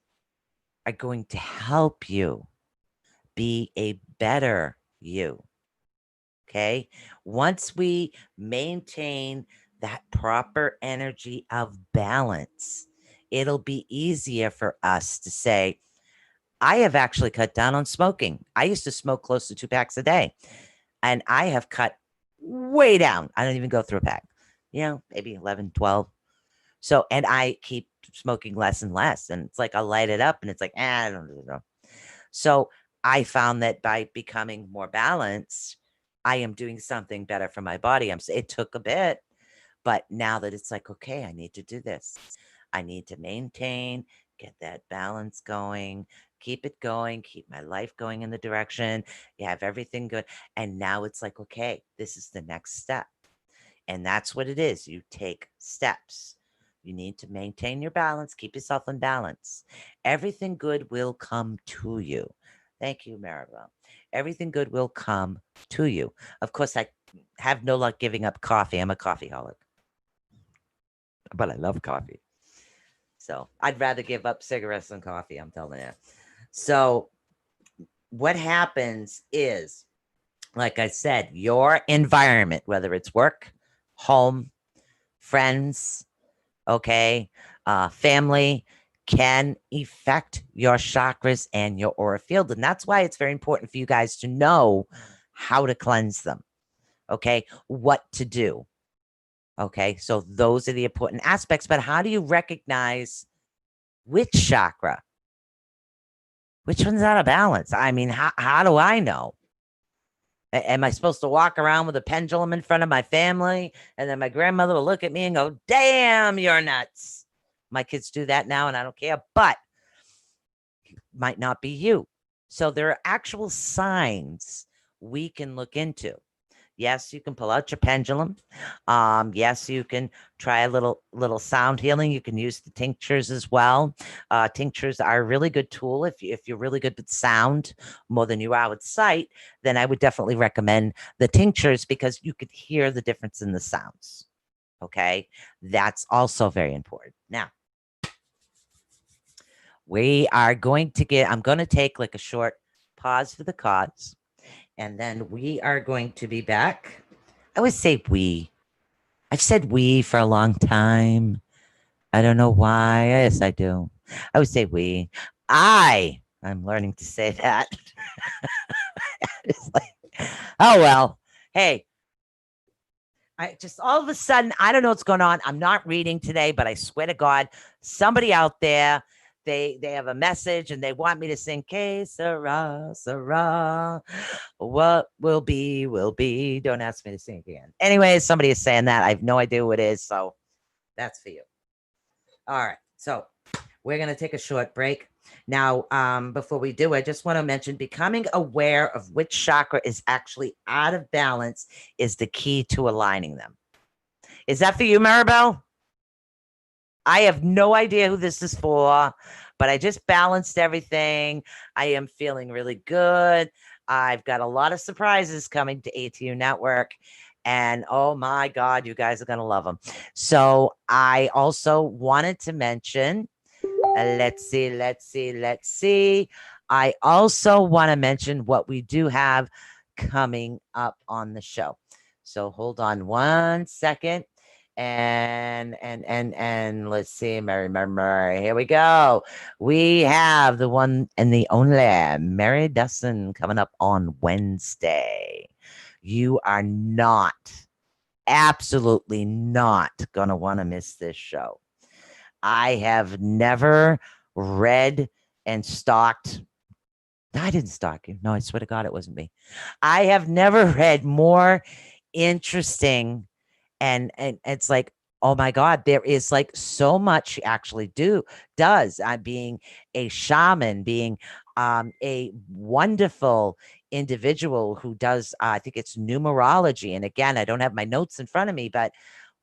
are going to help you be a better you. Okay. Once we maintain that proper energy of balance, it'll be easier for us to say, I have actually cut down on smoking. I used to smoke close to 2 packs a day, and I have cut way down. I don't even go through a pack, maybe 11, 12. So, and I keep smoking less and less. And it's like, I'll light it up and it's like, I don't know. So I found that by becoming more balanced, I am doing something better for my body. It took a bit, but now that it's like, okay, I need to do this. I need to maintain, get that balance going, keep it going, keep my life going in the direction. You have everything good. And now it's like, okay, this is the next step. And that's what it is. You take steps. You need to maintain your balance, keep yourself in balance. Everything good will come to you. Thank you, Maribel. Everything good will come to you. Of course, I have no luck giving up coffee. I'm a coffeeholic, but I love coffee. So I'd rather give up cigarettes than coffee, I'm telling you. So what happens is, like I said, your environment, whether it's work, home, friends, okay, family, can affect your chakras and your aura field. And that's why it's very important for you guys to know how to cleanse them. Okay, what to do. Okay, so those are the important aspects. But how do you recognize which chakra, which one's out of balance? I mean, how do I know? Am I supposed to walk around with a pendulum in front of my family, and then my grandmother will look at me and go, damn, you're nuts? My kids do that now, and I don't care, but might not be you. So there are actual signs we can look into. Yes, you can pull out your pendulum. Yes, you can try a little sound healing. You can use the tinctures as well. Tinctures are a really good tool if you're really good with sound more than you are with sight. Then I would definitely recommend the tinctures because you could hear the difference in the sounds. Okay, that's also very important. Now, I'm going to take like a short pause for the cards, and then we are going to be back. I always say we. I've said we for a long time. I don't know why. Yes, I do. I would say we. I'm learning to say that. It's like, oh well. Hey, I just all of a sudden, I don't know what's going on. I'm not reading today, but I swear to God, somebody out there, they have a message and they want me to sing Que Sera, Sera. What will be, will be. Don't ask me to sing again. Anyway, somebody is saying that. I have no idea who it is. So that's for you. All right. So we're going to take a short break. Now, before we do, I just want to mention becoming aware of which chakra is actually out of balance is the key to aligning them. Is that for you, Maribel? I have no idea who this is for, but I just balanced everything. I am feeling really good. I've got a lot of surprises coming to ATUnetwork. And oh my God, you guys are going to love them. So I also wanted to mention, let's see. I also want to mention what we do have coming up on the show. So hold on one second. And let's see, Mary. Here we go. We have the one and the only Mary Dustin coming up on Wednesday. You are absolutely not gonna want to miss this show. I have never read and stalked. I didn't stalk you. No, I swear to God, it wasn't me. I have never read more interesting and it's like, oh my God, there is like so much she actually does. Being a shaman, being a wonderful individual who does, I think it's numerology. And again, I don't have my notes in front of me, but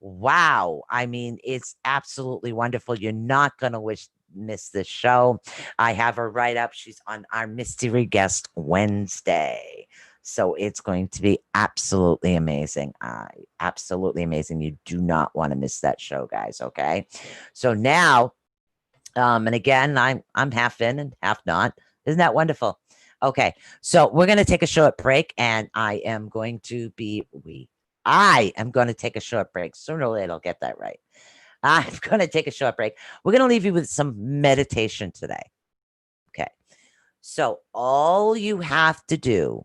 wow, I mean, it's absolutely wonderful. You're not going to miss this show. I have her right up. She's on our mystery guest Wednesday. So it's going to be absolutely amazing. Absolutely amazing. You do not want to miss that show, guys. Okay. So now, and again, I'm half in and half not. Isn't that wonderful? Okay. So we're going to take a short break, and I am going to take a short break. Sooner or later, I'll get that right. I'm going to take a short break. We're going to leave you with some meditation today. Okay. So all you have to do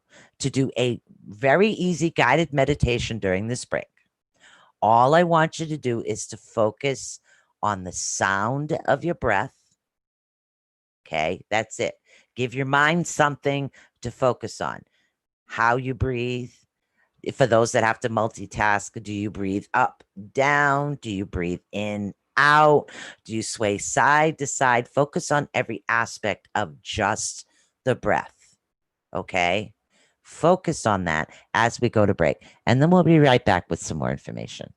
a very easy guided meditation during this break, all I want you to do is to focus on the sound of your breath. Okay, that's it. Give your mind something to focus on. How you breathe. For those that have to multitask, do you breathe up, down? Do you breathe in, out? Do you sway side to side? Focus on every aspect of just the breath. Okay. Focus on that as we go to break. And then we'll be right back with some more information.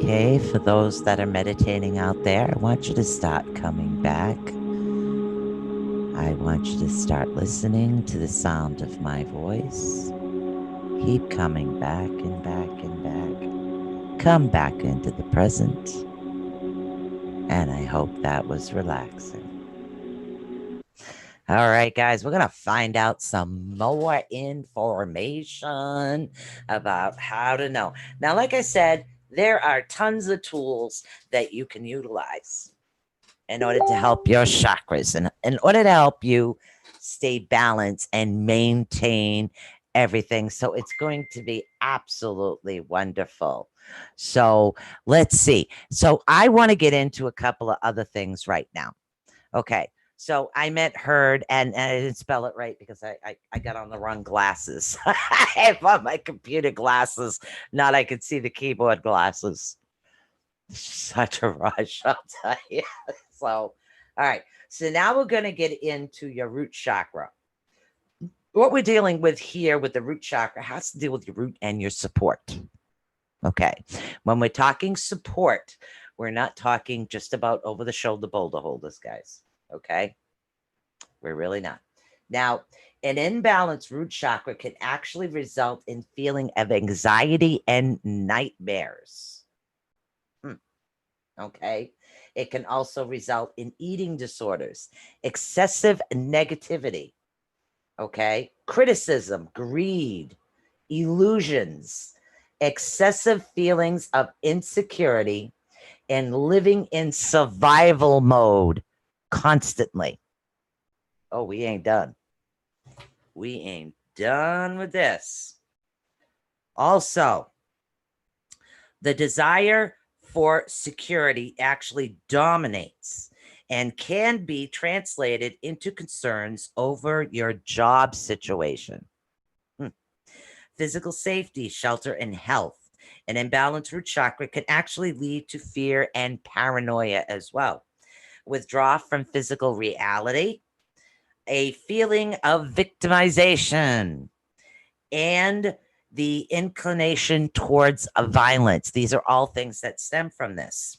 Okay, for those that are meditating out there, I want you to start coming back. I want you to start listening to the sound of my voice. Keep coming back and back and back. Come back into the present. And I hope that was relaxing. All right, guys, we're going to find out some more information about how to know. Now, like I said, there are tons of tools that you can utilize in order to help your chakras and in order to help you stay balanced and maintain everything. So it's going to be absolutely wonderful. So let's see. So I want to get into a couple of other things right now. Okay. So I meant heard, and I didn't spell it right because I got on the wrong glasses. I have on my computer glasses, not I could see the keyboard glasses. Such a rush, I'll tell you. So, all right. So now we're going to get into your root chakra. What we're dealing with here with the root chakra has to do with your root and your support. Okay. When we're talking support, we're not talking just about over the shoulder boulder holders, guys. Okay. We're really not. Now, an imbalanced root chakra can actually result in feeling of anxiety and nightmares. Okay. It can also result in eating disorders, excessive negativity. Okay. Criticism, greed, illusions, excessive feelings of insecurity, and living in survival mode constantly. Oh, we ain't done. We ain't done with this. Also, the desire for security actually dominates and can be translated into concerns over your job situation. Physical safety, shelter, and health. An imbalanced root chakra can actually lead to fear and paranoia as well. Withdraw from physical reality, a feeling of victimization, and the inclination towards violence. These are all things that stem from this.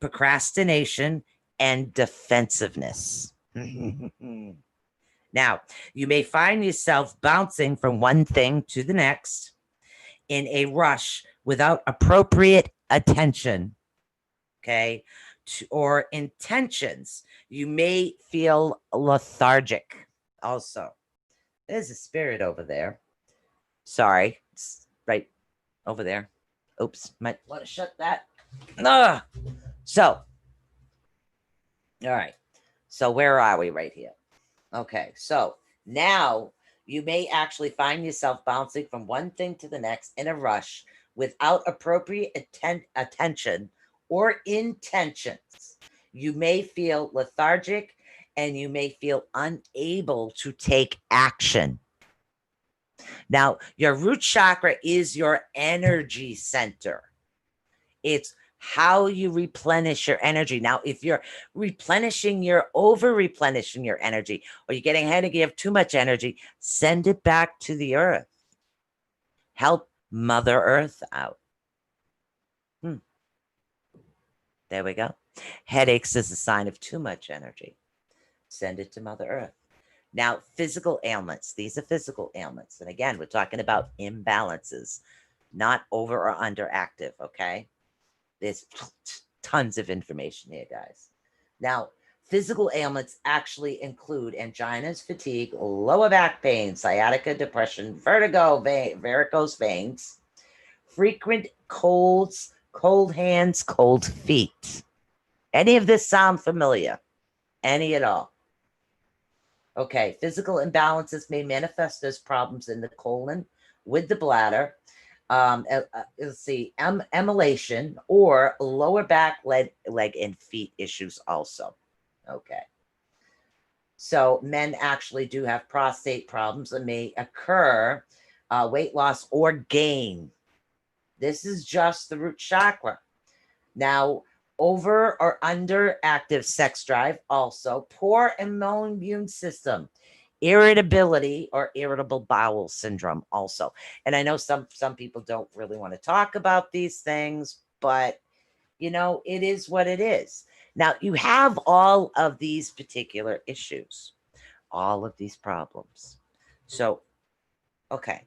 Procrastination and defensiveness. Now, you may find yourself bouncing from one thing to the next in a rush without appropriate attention, okay, or intentions. You may feel lethargic also. There's a spirit over there. Sorry, it's right over there. Oops, might want to shut that. So, all right. So where are we right here? Okay, so now you may actually find yourself bouncing from one thing to the next in a rush without appropriate attention or intentions. You may feel lethargic and you may feel unable to take action. Now, your root chakra is your energy center. It's how you replenish your energy. Now, if you're over replenishing your energy, or you're getting ahead and you have too much energy, send it back to the earth. Help Mother Earth out. There we go. Headaches is a sign of too much energy. Send it to Mother Earth. Now, physical ailments. These are physical ailments. And again, we're talking about imbalances, not over or underactive, okay? There's tons of information here, guys. Now, physical ailments actually include anginas, fatigue, lower back pain, sciatica, depression, vertigo, varicose veins, frequent colds, cold hands, cold feet. Any of this sound familiar? Any at all? Okay, physical imbalances may manifest as problems in the colon, with the bladder, let's see, emulation, or lower back, leg, and feet issues also. Okay. So men actually do have prostate problems that may occur, weight loss or gain. This is just the root chakra. Now, over or under active sex drive, also poor immune system, irritability or irritable bowel syndrome also. And I know some people don't really want to talk about these things, but You know, it is what it is. Now, you have all of these particular issues, all of these problems. So, okay.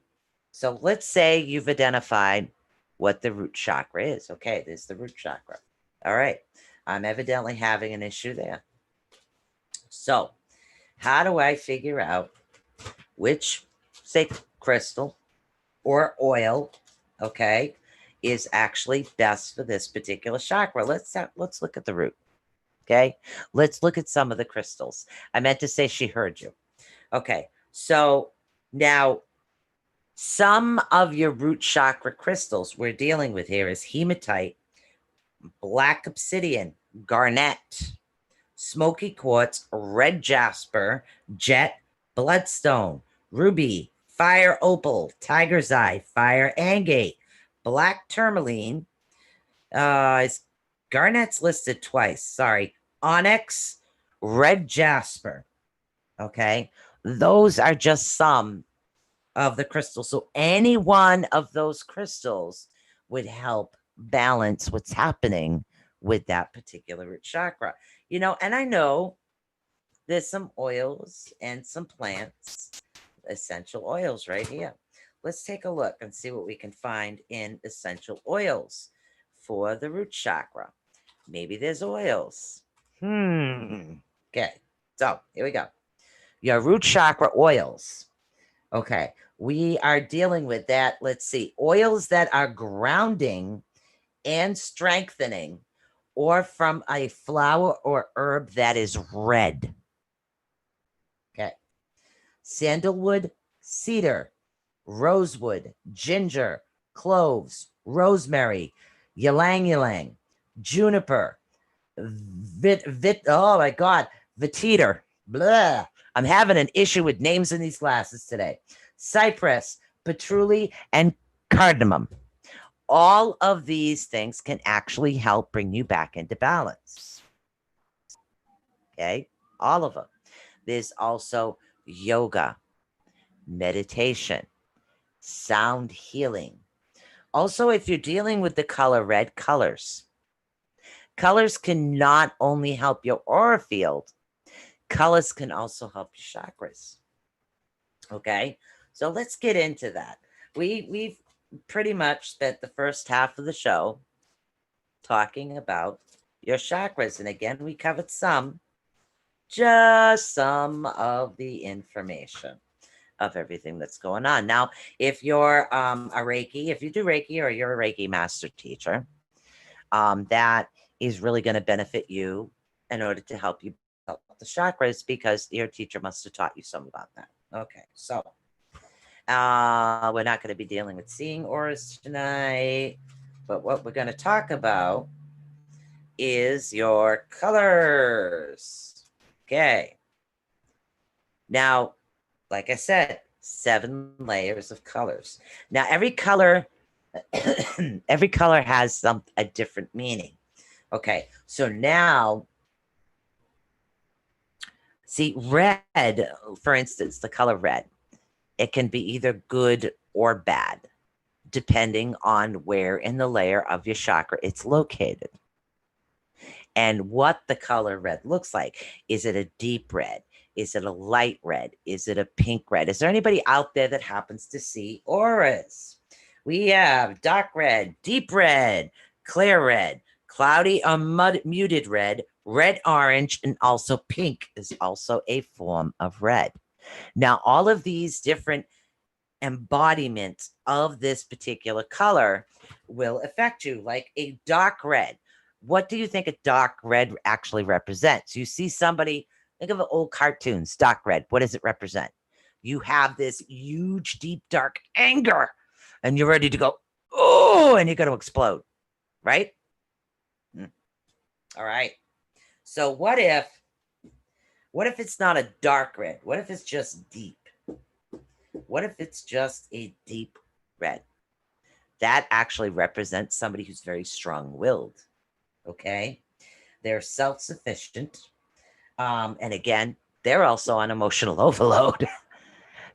So let's say you've identified what the root chakra is. Okay, this is the root chakra. All right. I'm evidently having an issue there. So, how do I figure out which, say, crystal or oil, okay, is actually best for this particular chakra? Let's look at the root. Okay, let's look at some of the crystals. I meant to say she heard you. Okay, so now some of your root chakra crystals we're dealing with here is hematite, black obsidian, garnet, smoky quartz, red jasper, jet, bloodstone, ruby, fire opal, tiger's eye, fire agate, black tourmaline. Garnet's listed twice. Sorry, onyx, red jasper. Okay, those are just some of the crystals. So any one of those crystals would help balance what's happening with that particular root chakra. You know, and I know there's some oils and some plants, essential oils right here. Let's take a look and see what we can find in essential oils for the root chakra. Maybe there's oils. Okay, so here we go. Your root chakra oils. Okay, we are dealing with that. Let's see, oils that are grounding and strengthening, or from a flower or herb that is red. Okay, sandalwood, cedar, rosewood, ginger, cloves, rosemary, ylang ylang, juniper, oh my God, vetiver. Blah. I'm having an issue with names in these classes today. Cypress, patchouli, and cardamom. All of these things can actually help bring you back into balance. Okay, all of them. There's also yoga, meditation, sound healing. Also, if you're dealing with the color red, colors can not only help your aura field, colors can also help your chakras. Okay, so let's get into that. We've pretty much spent the first half of the show talking about your chakras, and again, we covered just some of the information of everything that's going on. Now, if you're a Reiki, if you do Reiki or you're a Reiki master teacher, that is really going to benefit you in order to help you help the chakras, because your teacher must have taught you some about that. Okay, so we're not going to be dealing with seeing auras tonight, but what we're going to talk about is your colors. Okay. Now, like I said, 7 layers of colors. Now, every color has a different meaning. Okay, so now, see, red, for instance, the color red, it can be either good or bad, depending on where in the layer of your chakra it's located and what the color red looks like. Is it a deep red? Is it a light red? Is it a pink red? Is there anybody out there that happens to see auras? We have dark red, deep red, clear red, cloudy or muted red, red orange, and also pink is also a form of red. Now, all of these different embodiments of this particular color will affect you. Like a dark red. What do you think a dark red actually represents? You see somebody, think of old cartoons, dark red. What does it represent? You have this huge, deep, dark anger, and you're ready to go, oh, and you're going to explode, right? All right. So what if it's not a dark red? What if it's just deep? What if it's just a deep red? That actually represents somebody who's very strong-willed. Okay, they're self-sufficient, and again, they're also on emotional overload.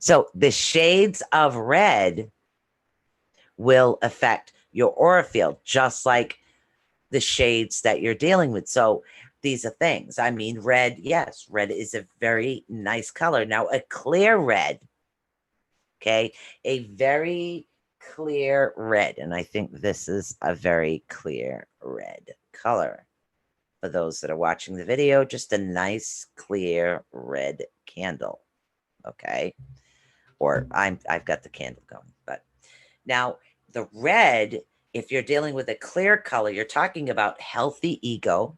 So the shades of red will affect your aura field, just like the shades that you're dealing with. So these are things. I mean, red, yes, red is a very nice color. Now, a clear red, okay, a very clear red. And I think this is a very clear red color. For those that are watching the video, just a nice, clear red candle, okay? Or I've got the candle going. But now the red, if you're dealing with a clear color, you're talking about healthy ego,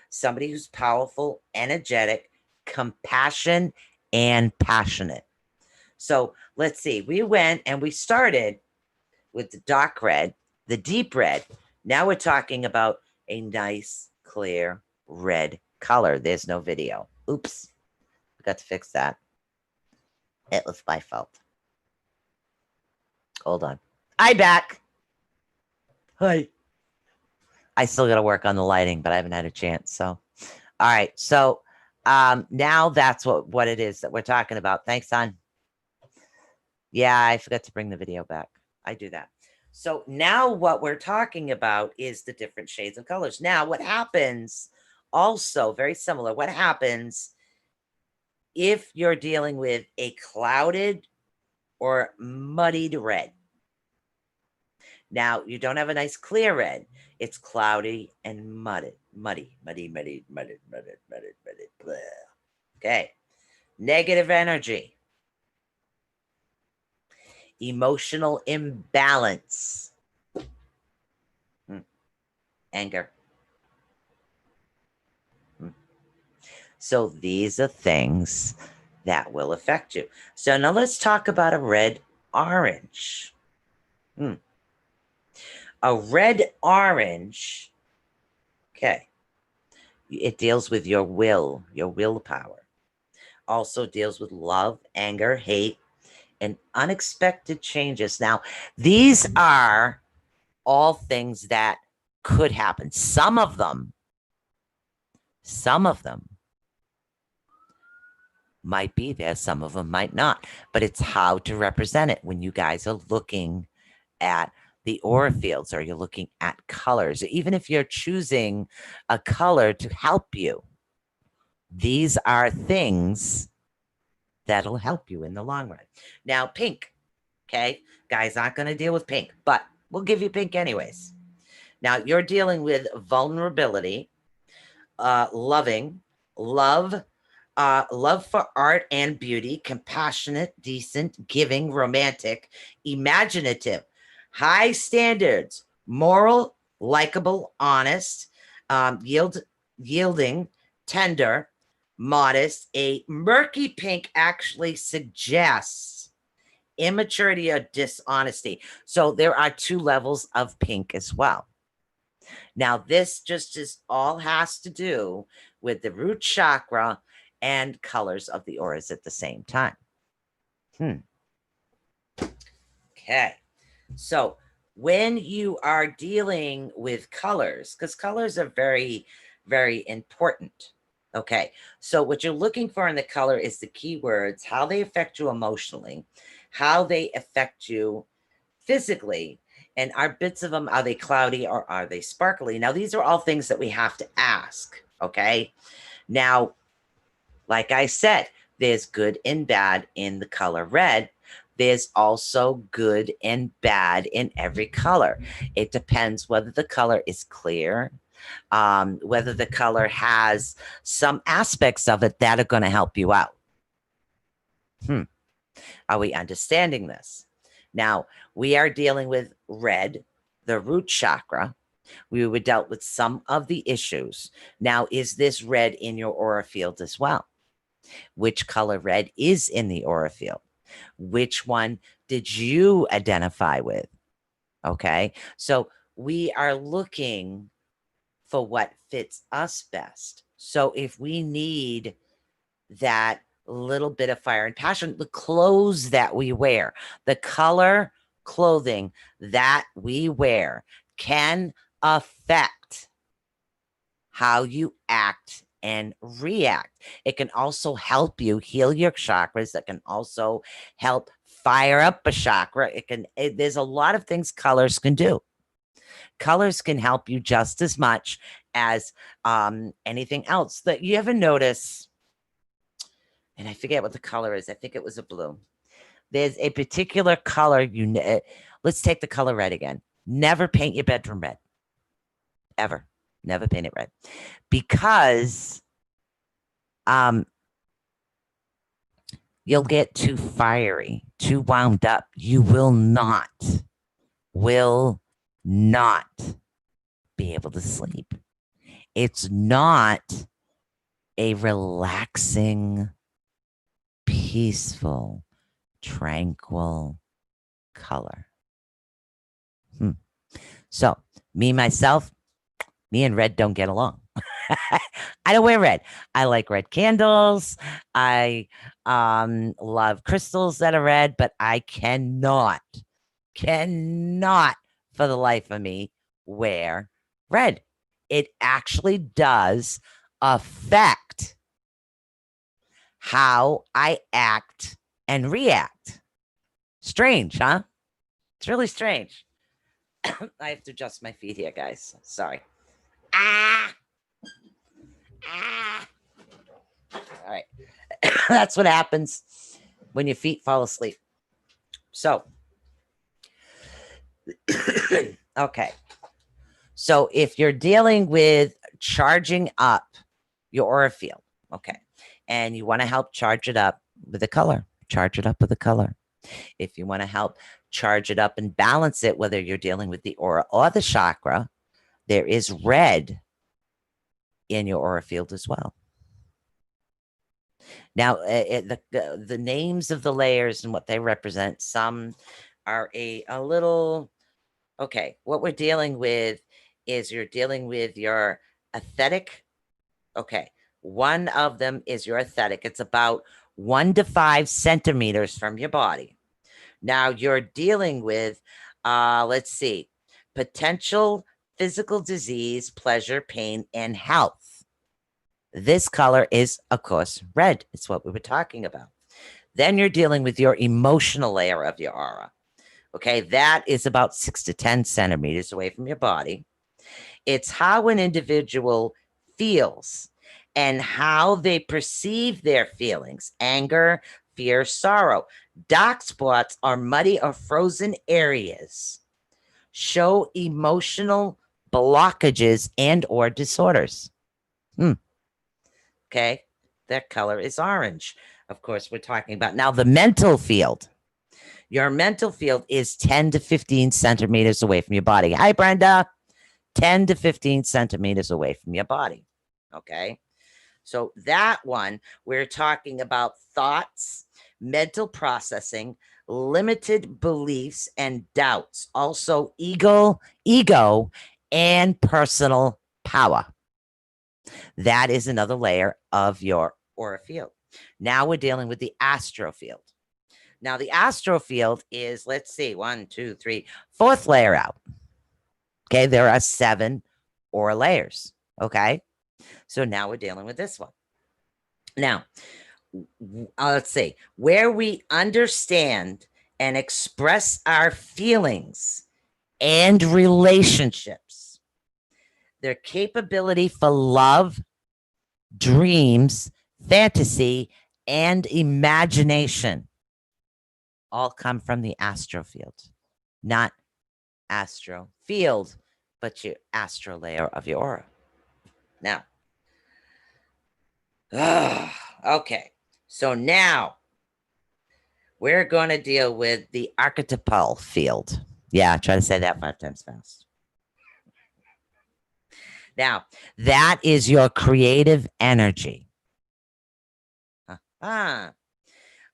somebody who's powerful, energetic, compassion, and passionate. So let's see. We went and we started with the dark red, the deep red. Now we're talking about a nice, clear red color. There's no video. Oops. I got to fix that. It was my fault. Hold on. I back. Hi. I still got to work on the lighting, but I haven't had a chance. So, all right. So now that's what it is that we're talking about. Thanks, son. Yeah, I forgot to bring the video back. I do that. So now what we're talking about is the different shades of colors. Now, what happens also, very similar, what happens if you're dealing with a clouded or muddied red? Now, you don't have a nice clear red. It's cloudy and muddy. Blah. Okay. Negative energy. Emotional imbalance. Anger. So these are things that will affect you. So now let's talk about a red orange. A red orange, okay, it deals with your will, your willpower. Also deals with love, anger, hate, and unexpected changes. Now, these are all things that could happen. Some of them might be there, some of them might not, but it's how to represent it when you guys are looking at the aura fields or you're looking at colors. Even if you're choosing a color to help you, these are things that'll help you in the long run. Now, pink, okay, guys aren't going to deal with pink, but we'll give you pink anyways. Now, you're dealing with vulnerability, loving, love for art and beauty, compassionate, decent, giving, romantic, imaginative, high standards, moral, likable, honest, yielding, tender, modest. A murky pink actually suggests immaturity or dishonesty. So there are two levels of pink as well. Now, this just all has to do with the root chakra and colors of the auras at the same time. Okay. So when you are dealing with colors, because colors are very, very important. Okay. So what you're looking for in the color is the keywords, how they affect you emotionally, how they affect you physically, and are bits of them, are they cloudy or are they sparkly? Now, these are all things that we have to ask. Okay. Now, like I said, there's good and bad in the color red. There's also good and bad in every color. It depends whether the color is clear, whether the color has some aspects of it that are going to help you out. Are we understanding this? Now, we are dealing with red, the root chakra. We were dealt with some of the issues. Now, is this red in your aura field as well? Which color red is in the aura field? Which one did you identify with? Okay, so we are looking for what fits us best. So if we need that little bit of fire and passion, the clothes that we wear, the color clothing that we wear can affect how you act and react. It can also help you heal your chakras. That can also help fire up a chakra. There's a lot of things colors can do. Colors can help you just as much as anything else. That you ever notice, and I forget what the color is. I think it was a blue. There's a particular color let's take the color red again. Never paint your bedroom red. Ever. Never paint it red. Because you'll get too fiery, too wound up. You will not be able to sleep. It's not a relaxing, peaceful, tranquil color. So me and red don't get along. I don't wear red. I like red candles. I love crystals that are red, but I cannot for the life of me wear red. It actually does affect how I act and react. Strange, huh? It's really strange. I have to adjust my feet here, guys. Sorry. All right. That's what happens when your feet fall asleep. So, okay. So if you're dealing with charging up your aura field, okay, and you want to help charge it up with a color, charge it up with a color. If you want to help charge it up and balance it, whether you're dealing with the aura or the chakra, there is red in your aura field as well. Now, the names of the layers and what they represent, some are a little, okay, what we're dealing with is you're dealing with your aesthetic. Okay, one of them is your aesthetic. It's about 1 to 5 centimeters from your body. Now you're dealing with, let's see, potential physical disease, pleasure, pain, and health. This color is, of course, red. It's what we were talking about. Then you're dealing with your emotional layer of your aura. Okay, that is about 6 to 10 centimeters away from your body. It's how an individual feels and how they perceive their feelings, anger, fear, sorrow. Dark spots are muddy or frozen areas. Show emotional blockages and or disorders. Okay, that color is orange. Of course, we're talking about now the mental field. Your mental field is 10 to 15 centimeters away from your body. Hi, Brenda. 10 to 15 centimeters away from your body. Okay. So that one, we're talking about thoughts, mental processing, limited beliefs and doubts. Also ego, and personal power. That is another layer of your aura field. Now we're dealing with the astral field. Now the astral field is, let's see, 1, 2, 3, 4th layer out. Okay, there are 7 aura layers. Okay, so now we're dealing with this one. Now, let's see, where we understand and express our feelings and relationships, their capability for love, dreams, fantasy, and imagination all come from the astral field, not astral field, but your astral layer of your aura. Now, okay, so now we're going to deal with the archetypal field. Yeah, try to say that 5 times fast. Now, that is your creative energy.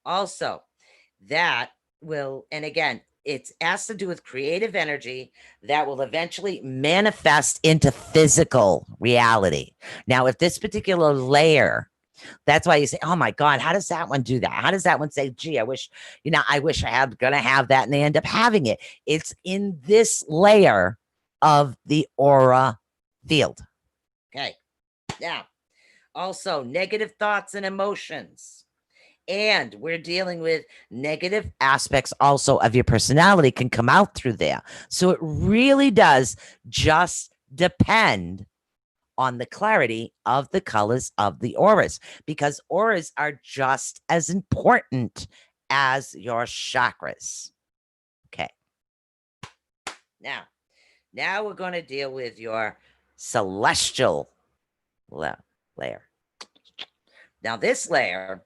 Also, that will, and again, it has to do with creative energy that will eventually manifest into physical reality. Now, if this particular layer, that's why you say, oh my God, how does that one do that? How does that one say, gee, I wish I had gonna have that, and they end up having it. It's in this layer of the aura field. Okay. Now, also negative thoughts and emotions And we're dealing with negative aspects also of your personality can come out through there. So it really does just depend on the clarity of the colors of the auras, because auras are just as important as your chakras. Okay. Now we're going to deal with your celestial layer. Now, this layer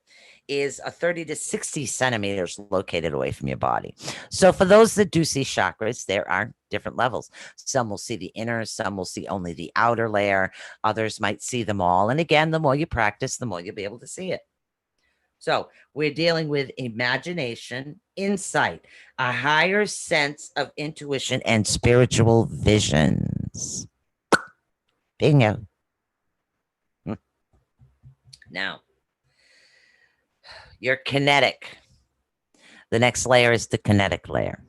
is a 30 to 60 centimeters located away from your body. So for those that do see chakras, there are different levels. Some will see the inner, some will see only the outer layer. Others might see them all. And again, the more you practice, the more you'll be able to see it. So we're dealing with imagination, insight, a higher sense of intuition, and spiritual visions. Bingo. Now, you're kinetic. The next layer is the kinetic layer.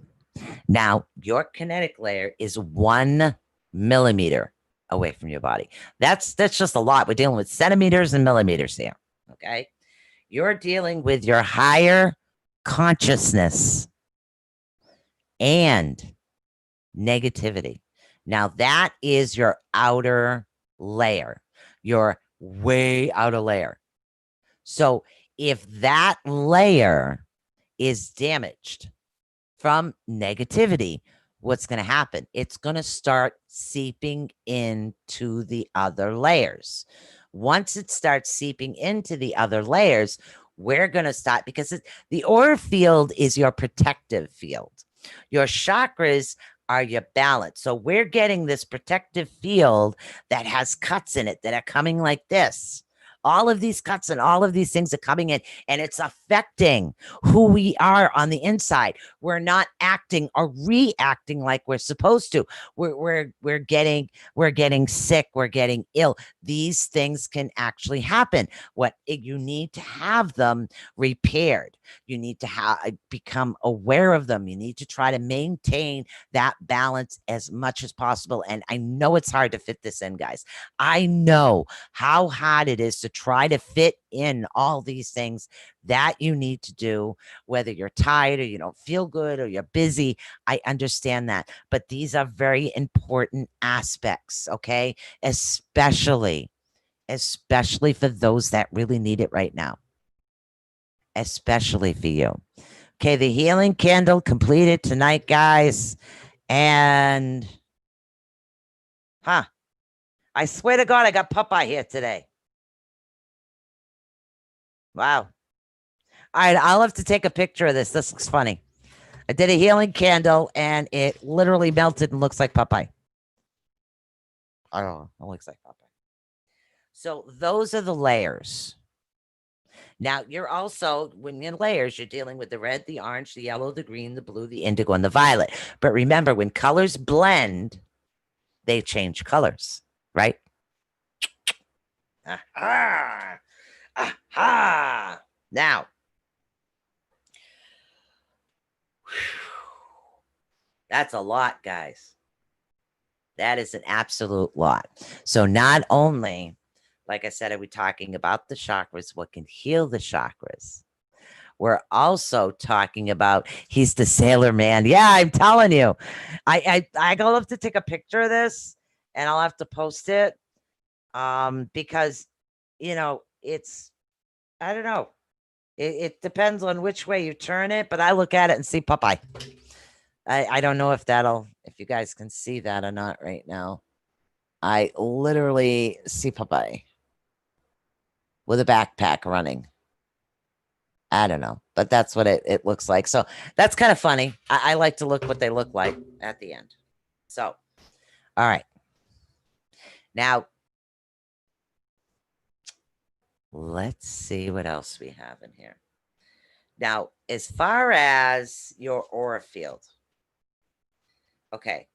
Now, your kinetic layer is 1 millimeter away from your body. That's just a lot. We're dealing with centimeters and millimeters here. Okay. You're dealing with your higher consciousness and negativity. Now, that is your outer layer, your way outer layer. So if that layer is damaged from negativity, what's going to happen? It's going to start seeping into the other layers. Once it starts seeping into the other layers, we're going to start, because the aura field is your protective field. Your chakras are your balance. So we're getting this protective field that has cuts in it that are coming like this. All of these cuts and all of these things are coming in, and it's affecting who we are on the inside. We're not acting or reacting like we're supposed to. We're getting sick. We're getting ill. These things can actually happen. You need to have them repaired. You need to become aware of them. You need to try to maintain that balance as much as possible. And I know it's hard to fit this in, guys. I know how hard it is to try to fit in all these things that you need to do, whether you're tired or you don't feel good or you're busy. I understand that, but these are very important aspects, okay? Especially for those that really need it right now, especially for you. Okay, the healing candle completed tonight, guys. And I swear to God, I got Popeye here today. Wow. All right, I'll have to take a picture of this. This looks funny. I did a healing candle, and it literally melted and looks like Popeye. I don't know. It looks like Popeye. So those are the layers. Now, you're also, when in layers, you're dealing with the red, the orange, the yellow, the green, the blue, the indigo, and the violet. But remember, when colors blend, they change colors, right? Aha! Aha! Now, that's a lot, guys. That is an absolute lot. So not only, like I said, are we talking about the chakras, what can heal the chakras? We're also talking about, he's the sailor man. Yeah, I'm telling you. I'll have to take a picture of this and I'll have to post it. Because, it's, I don't know. It depends on which way you turn it, but I look at it and see Popeye. I don't know if you guys can see that or not right now. I literally see Popeye with a backpack running. I don't know, but that's what it looks like. So that's kind of funny. I like to look what they look like at the end. So, all right. Now, let's see what else we have in here. Now, as far as your aura field, okay.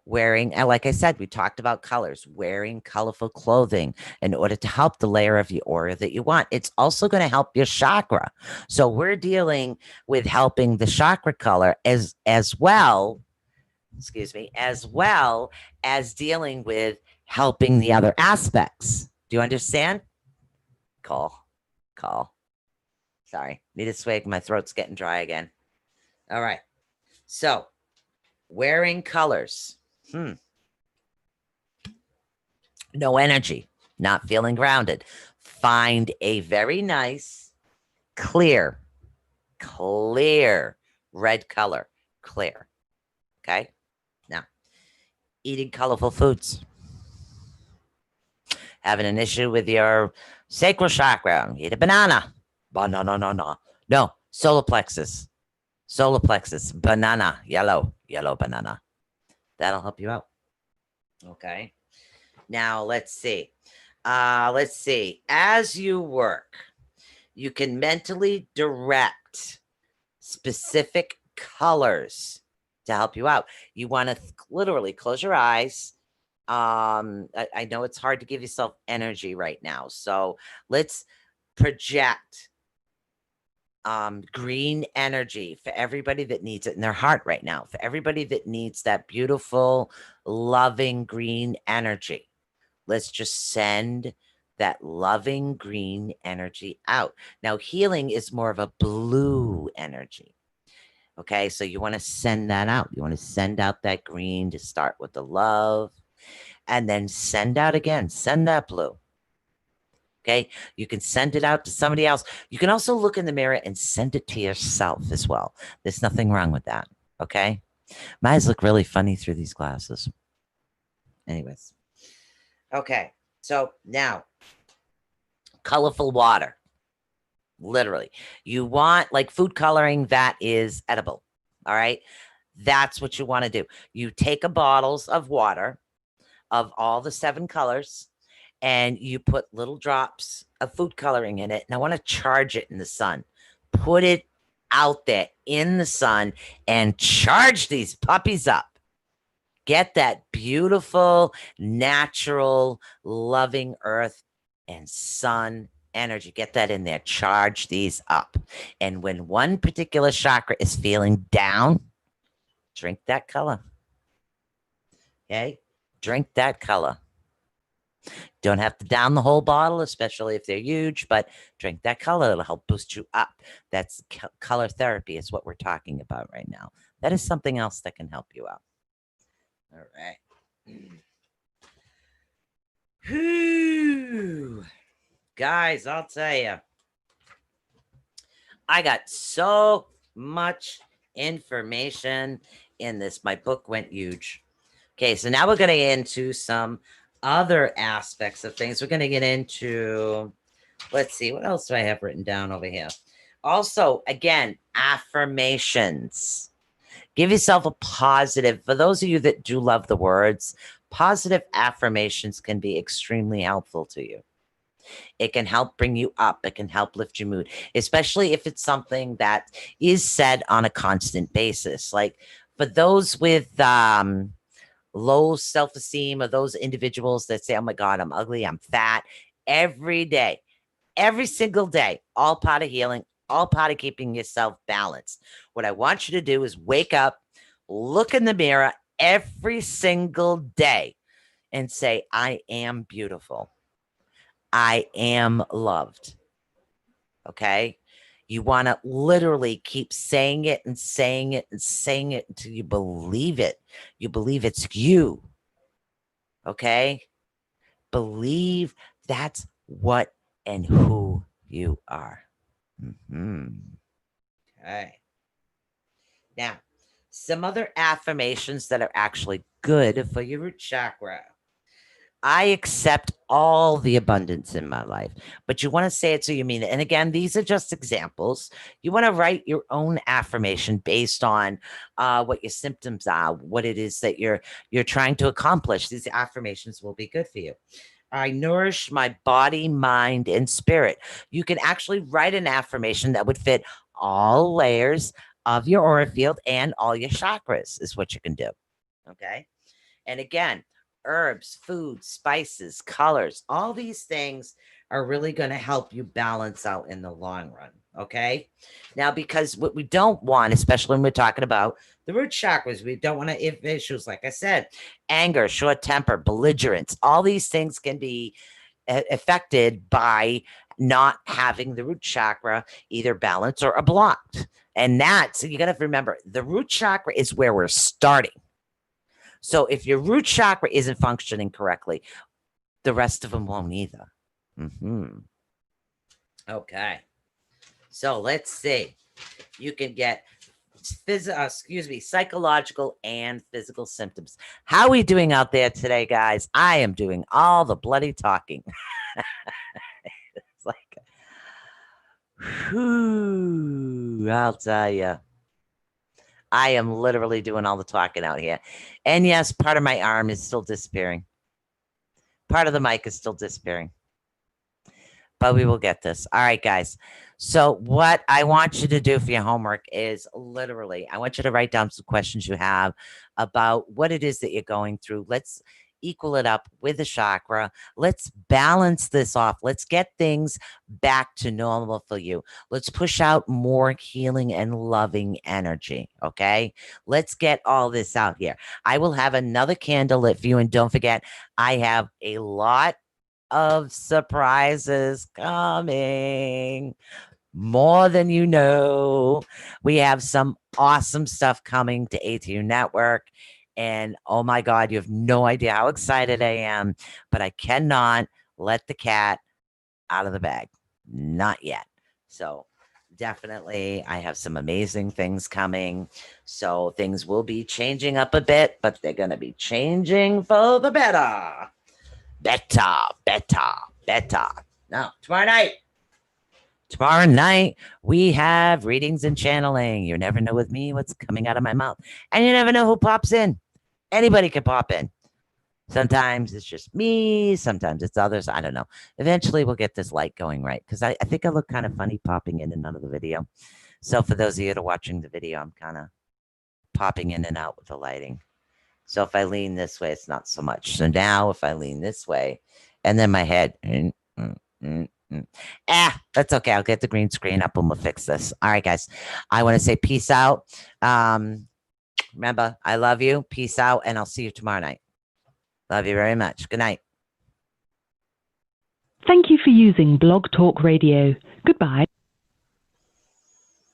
Wearing, and like I said, we talked about colors, wearing colorful clothing in order to help the layer of your aura that you want. It's also going to help your chakra. So we're dealing with helping the chakra color as well, as well as dealing with helping the other aspects. Do you understand? Call. Sorry, need a swig. My throat's getting dry again. All right. So, wearing colors. No energy, not feeling grounded. Find a very nice, clear red color. Clear. Okay. Now, eating colorful foods. Having an issue with your sacral chakra. Eat a banana. No, solar plexus. Banana. Yellow banana. That'll help you out. Okay. Now let's see. As you work, you can mentally direct specific colors to help you out. You want to literally close your eyes. I know it's hard to give yourself energy right now, so let's project green energy for everybody that needs it in their heart right now, for everybody that needs that beautiful, loving green energy. Let's just send that loving green energy out. Now, healing is more of a blue energy. Okay, so you want to send that out. You want to send out that green to start with the love, and then send out again. Send that blue. Okay, you can send it out to somebody else. You can also look in the mirror and send it to yourself as well. There's nothing wrong with that. Okay, my eyes look really funny through these glasses. Anyways, okay, so now colorful water. Literally, you want like food coloring that is edible. All right, that's what you want to do. You take a bottles of water of all the 7 colors, and you put little drops of food coloring in it. And I want to charge it in the sun. Put it out there in the sun and charge these puppies up. Get that beautiful, natural, loving earth and sun energy. Get that in there. Charge these up. And when one particular chakra is feeling down, drink that color. Okay? Drink that color. Don't have to down the whole bottle, especially if they're huge, but drink that color. It'll help boost you up. That's color therapy is what we're talking about right now. That is something else that can help you out. All right. Whew. Guys, I'll tell you, I got so much information in this. My book went huge. Okay, so now we're going to get into some other aspects of things. We're going to get into, let's see, what else do I have written down over here? Also, again, affirmations. Give yourself a positive, for those of you that do love the words, positive affirmations can be extremely helpful to you. It can help bring you up. It can help lift your mood, especially if it's something that is said on a constant basis. Like for those with low self-esteem, or those individuals that say, oh my God, I'm ugly, I'm fat, every day, every single day, all part of healing, all part of keeping yourself balanced. What I want you to do is wake up, look in the mirror every single day and say, I am beautiful. I am loved. Okay? You want to literally keep saying it and saying it and saying it until you believe it. You believe it's you. Okay? Believe that's what and who you are. Okay. Now, some other affirmations that are actually good for your root chakra. I accept all the abundance in my life, but you want to say it so you mean it. And again, these are just examples. You want to write your own affirmation based on what your symptoms are, what it is that you're trying to accomplish. These affirmations will be good for you. I nourish my body, mind, and spirit. You can actually write an affirmation that would fit all layers of your aura field and all your chakras is what you can do. Okay. And again, herbs, food, spices, colors, all these things are really going to help you balance out in the long run. Okay. Now, because what we don't want, especially when we're talking about the root chakras, we don't want to have issues, like I said, anger, short temper, belligerence, all these things can be affected by not having the root chakra either balanced or blocked. And that's, you got to remember, the root chakra is where we're starting. So if your root chakra isn't functioning correctly, the rest of them won't either. Okay. So let's see. You can get psychological and physical symptoms. How are we doing out there today, guys? I am doing all the bloody talking. It's like, whew, I'll tell you. I am literally doing all the talking out here. And yes, part of my arm is still disappearing. Part of the mic is still disappearing. But we will get this. All right, guys. So what I want you to do for your homework is literally, I want you to write down some questions you have about what it is that you're going through. Let's equal it up with the chakra. Let's balance this off. Let's get things back to normal for you. Let's push out more healing and loving energy. Okay. Let's get all this out here. I will have another candle lit for you. And don't forget, I have a lot of surprises coming. More than you know. We have some awesome stuff coming to ATUnetwork. And oh my God, you have no idea how excited I am. But I cannot let the cat out of the bag. Not yet. So definitely, I have some amazing things coming. So things will be changing up a bit, but they're going to be changing for the better. Better. Now, tomorrow night, we have readings and channeling. You never know with me what's coming out of my mouth. And you never know who pops in. Anybody can pop in. Sometimes it's just me. Sometimes it's others. I don't know. Eventually, we'll get this light going right. Because I think I look kind of funny popping in and out of the video. So for those of you that are watching the video, I'm kind of popping in and out with the lighting. So if I lean this way, it's not so much. So now if I lean this way, and then my head, that's okay. I'll get the green screen up and we'll fix this. All right, guys. I want to say peace out. Remember, I love you. Peace out, and I'll see you tomorrow night. Love you very much. Good night. Thank you for using Blog Talk Radio. Goodbye.